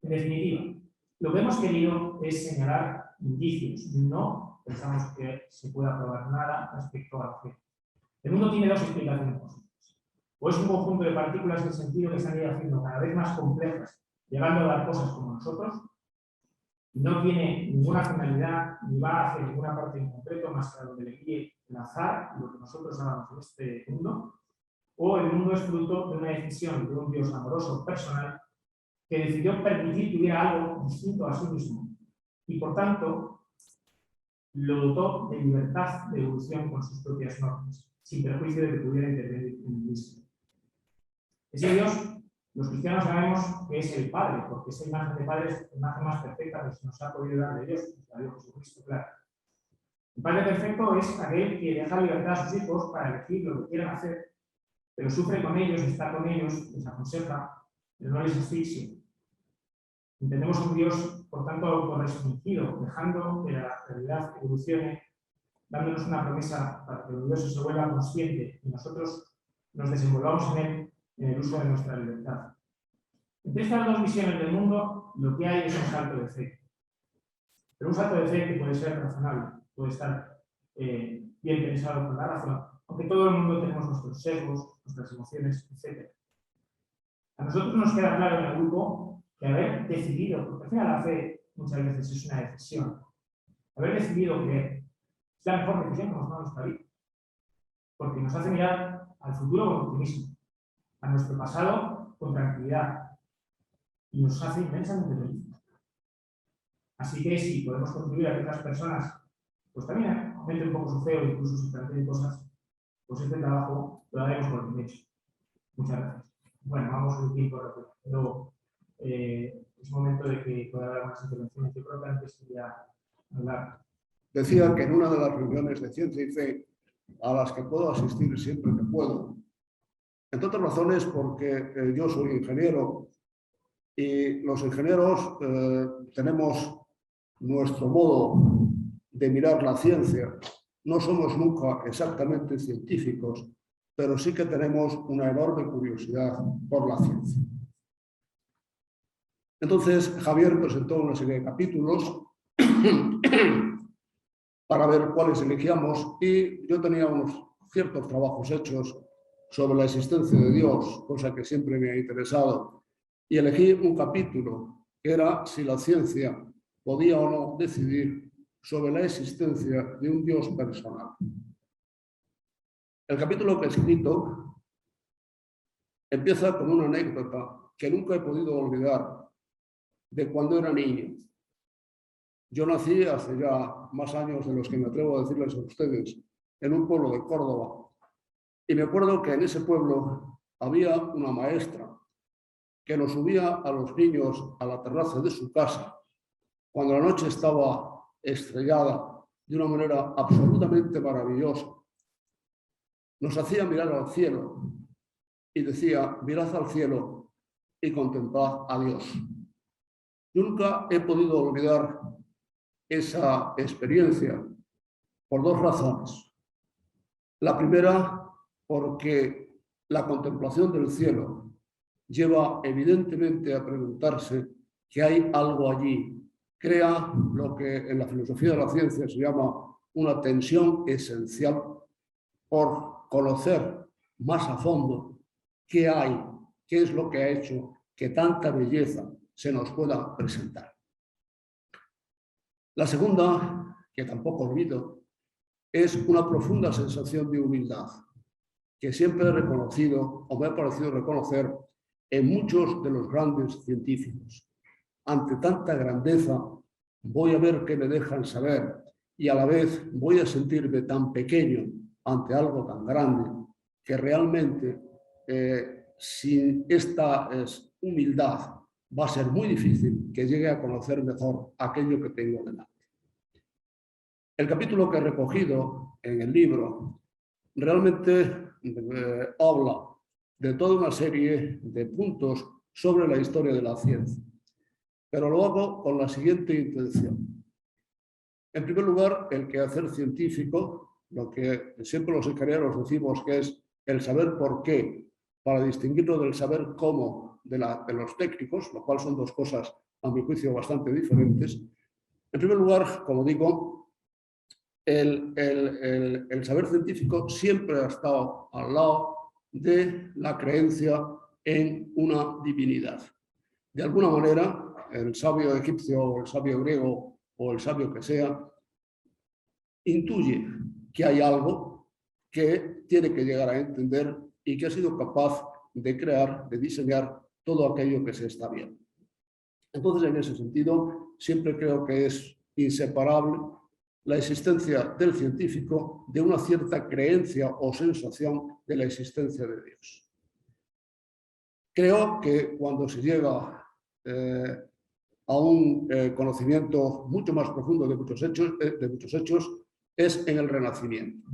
En definitiva, lo que hemos querido es señalar indicios. No pensamos que se pueda probar nada respecto a la fe. El mundo tiene dos explicaciones posibles. O es un conjunto de partículas en sentido que se han ido haciendo cada vez más complejas, llegando a dar cosas como nosotros, y no tiene ninguna finalidad ni va a hacer ninguna parte en concreto más que a donde le guíe el azar, lo que nosotros hagamos en este mundo, o el mundo es fruto de una decisión de un Dios amoroso personal que decidió permitir que hubiera algo distinto a sí mismo y por tanto lo dotó de libertad de evolución con sus propias normas, sin perjuicio de que pudiera intervenir en el mismo. Ese Dios, los cristianos sabemos que es el Padre, porque esa imagen de Padre es la imagen más perfecta que se nos ha podido dar de Dios, la de Jesucristo, claro. El Padre perfecto es aquel que deja libertad a sus hijos para elegir lo que quieran hacer, pero sufre con ellos, está con ellos, les aconseja, pero no les asfixia. Entendemos un Dios, por tanto, autorrestringido, dejando que la realidad evolucione, dándonos una promesa para que el universo se vuelva consciente y nosotros nos desenvolvamos en él en el uso de nuestra libertad. Entre estas dos visiones del mundo, lo que hay es un salto de fe. Pero un salto de fe que puede ser razonable, puede estar bien pensado con la razón, aunque todo el mundo tenemos nuestros sesgos, nuestras emociones, etc. A nosotros nos queda claro en el grupo que haber decidido, porque al final la fe muchas veces es una decisión, haber decidido creer es la mejor decisión que hemos tomado en nuestra vida, porque nos hace mirar al futuro con optimismo, a nuestro pasado con tranquilidad y nos hace inmensamente felices. Así que si podemos contribuir a que otras personas pues también aumenten un poco su fe o incluso se planteen cosas, pues este trabajo lo haremos por el hecho. Muchas gracias. Bueno, vamos a un tiempo rápido, pero es momento de que pueda haber más intervenciones. Yo creo que antes quería hablar. Decía que en una de las reuniones de ciencia y fe a las que puedo asistir siempre que puedo, entre otras razones porque yo soy ingeniero y los ingenieros tenemos nuestro modo de mirar la ciencia. No somos nunca exactamente científicos, pero sí que tenemos una enorme curiosidad por la ciencia. Entonces, Javier presentó una serie de capítulos para ver cuáles elegíamos y yo tenía unos ciertos trabajos hechos sobre la existencia de Dios, cosa que siempre me ha interesado, y elegí un capítulo que era si la ciencia podía o no decidir sobre la existencia de un Dios personal. El capítulo que he escrito empieza con una anécdota que nunca he podido olvidar de cuando era niño. Yo nací hace ya más años de los que me atrevo a decirles a ustedes, en un pueblo de Córdoba. Y me acuerdo que en ese pueblo había una maestra que nos subía a los niños a la terraza de su casa cuando la noche estaba estrellada de una manera absolutamente maravillosa. Nos hacía mirar al cielo y decía, mirad al cielo y contemplad a Dios. Yo nunca he podido olvidar esa experiencia por dos razones. La primera, porque la contemplación del cielo lleva evidentemente a preguntarse que hay algo allí. Crea lo que en la filosofía de la ciencia se llama una tensión esencial por conocer más a fondo qué hay, qué es lo que ha hecho que tanta belleza se nos pueda presentar. La segunda, que tampoco olvido, es una profunda sensación de humildad que siempre he reconocido o me ha parecido reconocer en muchos de los grandes científicos. Ante tanta grandeza voy a ver qué me dejan saber y a la vez voy a sentirme tan pequeño ante algo tan grande que realmente sin esta humildad va a ser muy difícil que llegue a conocer mejor aquello que tengo delante. El capítulo que he recogido en el libro realmente habla de toda una serie de puntos sobre la historia de la ciencia, pero lo hago con la siguiente intención. En primer lugar, el quehacer científico, lo que siempre los ingenieros decimos que es el saber por qué, para distinguirlo del saber cómo de los técnicos, lo cual son dos cosas, a mi juicio, bastante diferentes. En primer lugar, como digo, el saber científico siempre ha estado al lado de la creencia en una divinidad. De alguna manera, el sabio egipcio o el sabio griego o el sabio que sea, intuye que hay algo que tiene que llegar a entender y que ha sido capaz de crear, de diseñar todo aquello que se está viendo. Entonces, en ese sentido, siempre creo que es inseparable la existencia del científico de una cierta creencia o sensación de la existencia de Dios. Creo que cuando se llega a un conocimiento mucho más profundo de muchos hechos, es en el Renacimiento.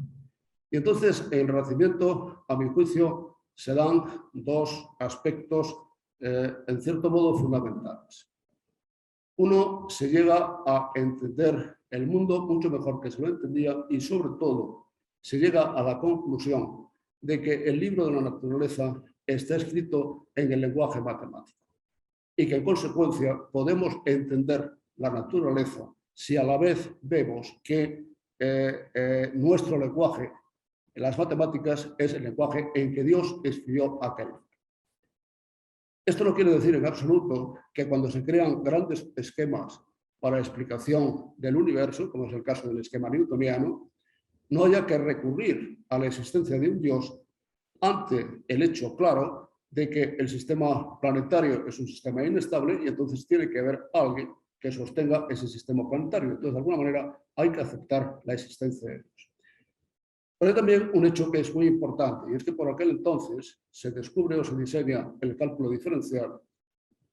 Y entonces, en el Renacimiento, a mi juicio, se dan dos aspectos en cierto modo fundamentales. Uno, se llega a entender el mundo mucho mejor que se lo entendía y, sobre todo, se llega a la conclusión de que el libro de la naturaleza está escrito en el lenguaje matemático y que, en consecuencia, podemos entender la naturaleza si a la vez vemos que nuestro lenguaje, las matemáticas, es el lenguaje en que Dios escribió aquel. Esto no quiere decir en absoluto que cuando se crean grandes esquemas para explicación del universo, como es el caso del esquema newtoniano, no haya que recurrir a la existencia de un Dios ante el hecho claro de que el sistema planetario es un sistema inestable y entonces tiene que haber alguien que sostenga ese sistema planetario. Entonces, de alguna manera, hay que aceptar la existencia de Dios. Pero hay también un hecho que es muy importante, y es que por aquel entonces se descubre o se diseña el cálculo diferencial,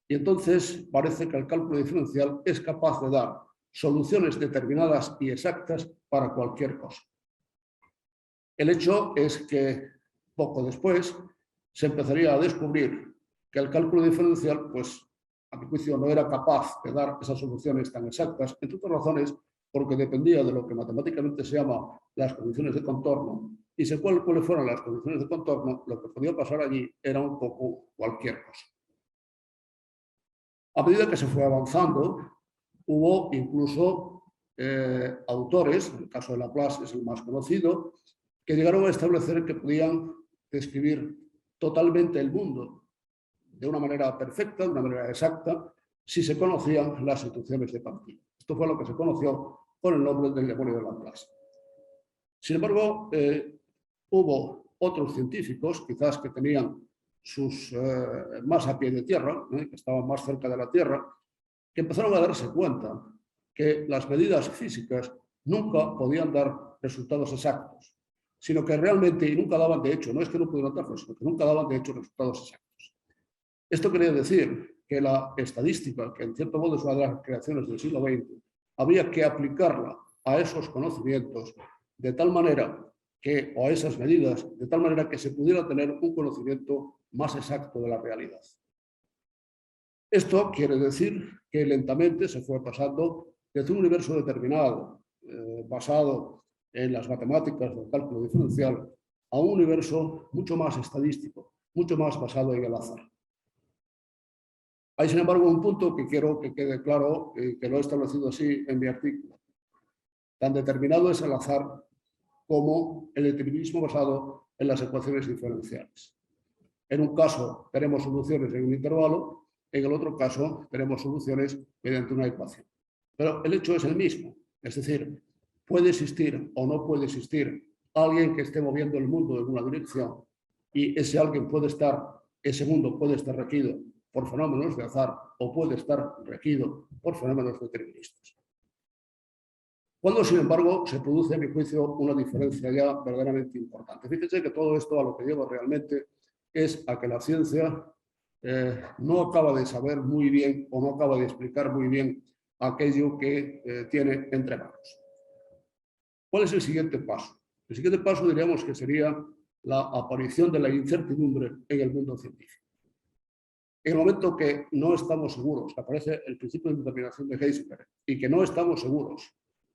y entonces parece que el cálculo diferencial es capaz de dar soluciones determinadas y exactas para cualquier cosa. El hecho es que poco después se empezaría a descubrir que el cálculo diferencial, pues, a mi juicio, no era capaz de dar esas soluciones tan exactas, entre otras razones, porque dependía de lo que matemáticamente se llama las condiciones de contorno, y según cuáles fueran las condiciones de contorno, lo que podía pasar allí era un poco cualquier cosa. A medida que se fue avanzando, hubo incluso autores, en el caso de Laplace es el más conocido, que llegaron a establecer que podían describir totalmente el mundo de una manera perfecta, de una manera exacta, si se conocían las situaciones de partida. Esto fue lo que se conoció con el nombre del demonio de Laplace. Sin embargo, hubo otros científicos, quizás que tenían más a pie de tierra, que estaban más cerca de la tierra, que empezaron a darse cuenta que las medidas físicas nunca podían dar resultados exactos, sino que realmente, y nunca daban de hecho, no es que no pudieran darlos, sino que nunca daban de hecho resultados exactos. Esto quería decir que la estadística, que en cierto modo es una de las creaciones del siglo XX, había que aplicarla a esos conocimientos de tal manera que, o a esas medidas, de tal manera que se pudiera tener un conocimiento más exacto de la realidad. Esto quiere decir que lentamente se fue pasando desde un universo determinado, basado en las matemáticas del cálculo diferencial, a un universo mucho más estadístico, mucho más basado en el azar. Hay, sin embargo, un punto que quiero que quede claro, que lo he establecido así en mi artículo. Tan determinado es el azar como el determinismo basado en las ecuaciones diferenciales. En un caso tenemos soluciones en un intervalo, en el otro caso tenemos soluciones mediante una ecuación. Pero el hecho es el mismo, es decir, puede existir o no puede existir alguien que esté moviendo el mundo en una dirección y ese alguien puede estar, ese mundo puede estar regido por fenómenos de azar o puede estar regido por fenómenos deterministas. Cuando, sin embargo, se produce, a mi juicio, una diferencia ya verdaderamente importante. Fíjense que todo esto a lo que lleva realmente es a que la ciencia no acaba de saber muy bien o no acaba de explicar muy bien aquello que tiene entre manos. ¿Cuál es el siguiente paso? El siguiente paso diríamos que sería la aparición de la incertidumbre en el mundo científico. En el momento que no estamos seguros, que aparece el principio de determinación de Heisenberg, y que no estamos seguros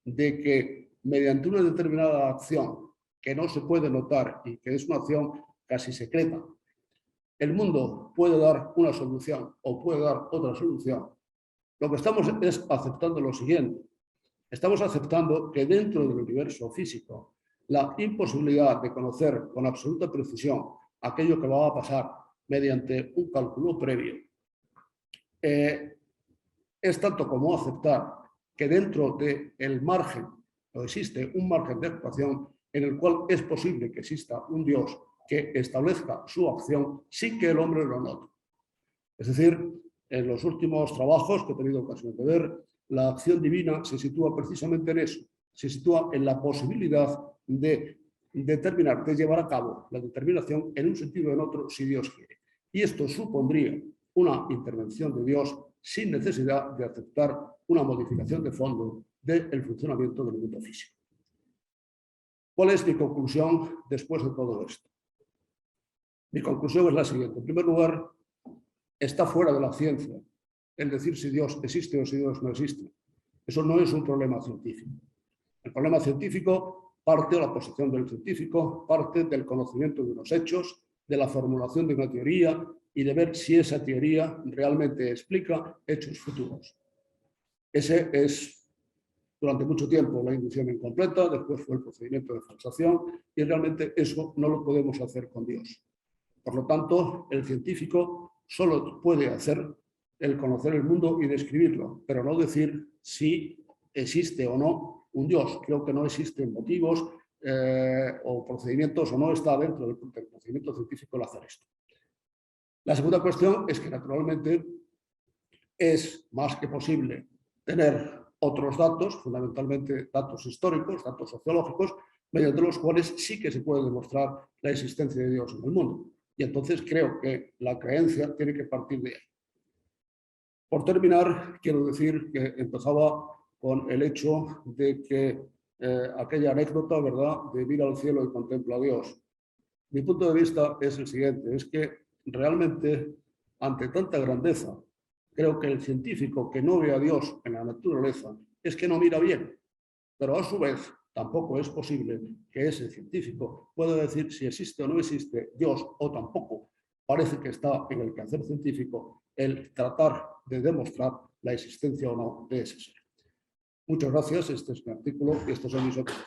de que mediante una determinada acción que no se puede notar y que es una acción casi secreta, el mundo puede dar una solución o puede dar otra solución, lo que estamos es aceptando lo siguiente. Estamos aceptando que dentro del universo físico la imposibilidad de conocer con absoluta precisión aquello que va a pasar mediante un cálculo previo es tanto como aceptar que dentro del margen, o existe un margen de actuación en el cual es posible que exista un Dios que establezca su acción sin que el hombre lo note. Es decir, en los últimos trabajos que he tenido ocasión de ver, la acción divina se sitúa precisamente en eso, se sitúa en la posibilidad de determinar, de llevar a cabo la determinación en un sentido o en otro, si Dios quiere. Y esto supondría una intervención de Dios sin necesidad de aceptar una modificación de fondo del funcionamiento del mundo físico. ¿Cuál es mi conclusión después de todo esto? Mi conclusión es la siguiente. En primer lugar, está fuera de la ciencia el decir si Dios existe o si Dios no existe. Eso no es un problema científico. El problema científico parte de la posición del científico, parte del conocimiento de unos hechos, de la formulación de una teoría y de ver si esa teoría realmente explica hechos futuros. Ese es, durante mucho tiempo, la inducción incompleta, después fue el procedimiento de falsación y realmente eso no lo podemos hacer con Dios. Por lo tanto, el científico solo puede hacer el conocer el mundo y describirlo, pero no decir si existe o no un Dios. Creo que no existen motivos o procedimientos o no está dentro del procedimiento científico el hacer esto. La segunda cuestión es que, naturalmente, es más que posible tener otros datos, fundamentalmente datos históricos, datos sociológicos, mediante los cuales sí que se puede demostrar la existencia de Dios en el mundo. Y entonces creo que la creencia tiene que partir de ahí. Por terminar, quiero decir que empezaba con el hecho de que aquella anécdota, ¿verdad?, de mira al cielo y contempla a Dios. Mi punto de vista es el siguiente, es que realmente, ante tanta grandeza, creo que el científico que no ve a Dios en la naturaleza es que no mira bien, pero a su vez tampoco es posible que ese científico pueda decir si existe o no existe Dios, o tampoco parece que está en el quehacer científico el tratar de demostrar la existencia o no de ese ser. Muchas gracias, este es mi artículo y estos son mis opiniones.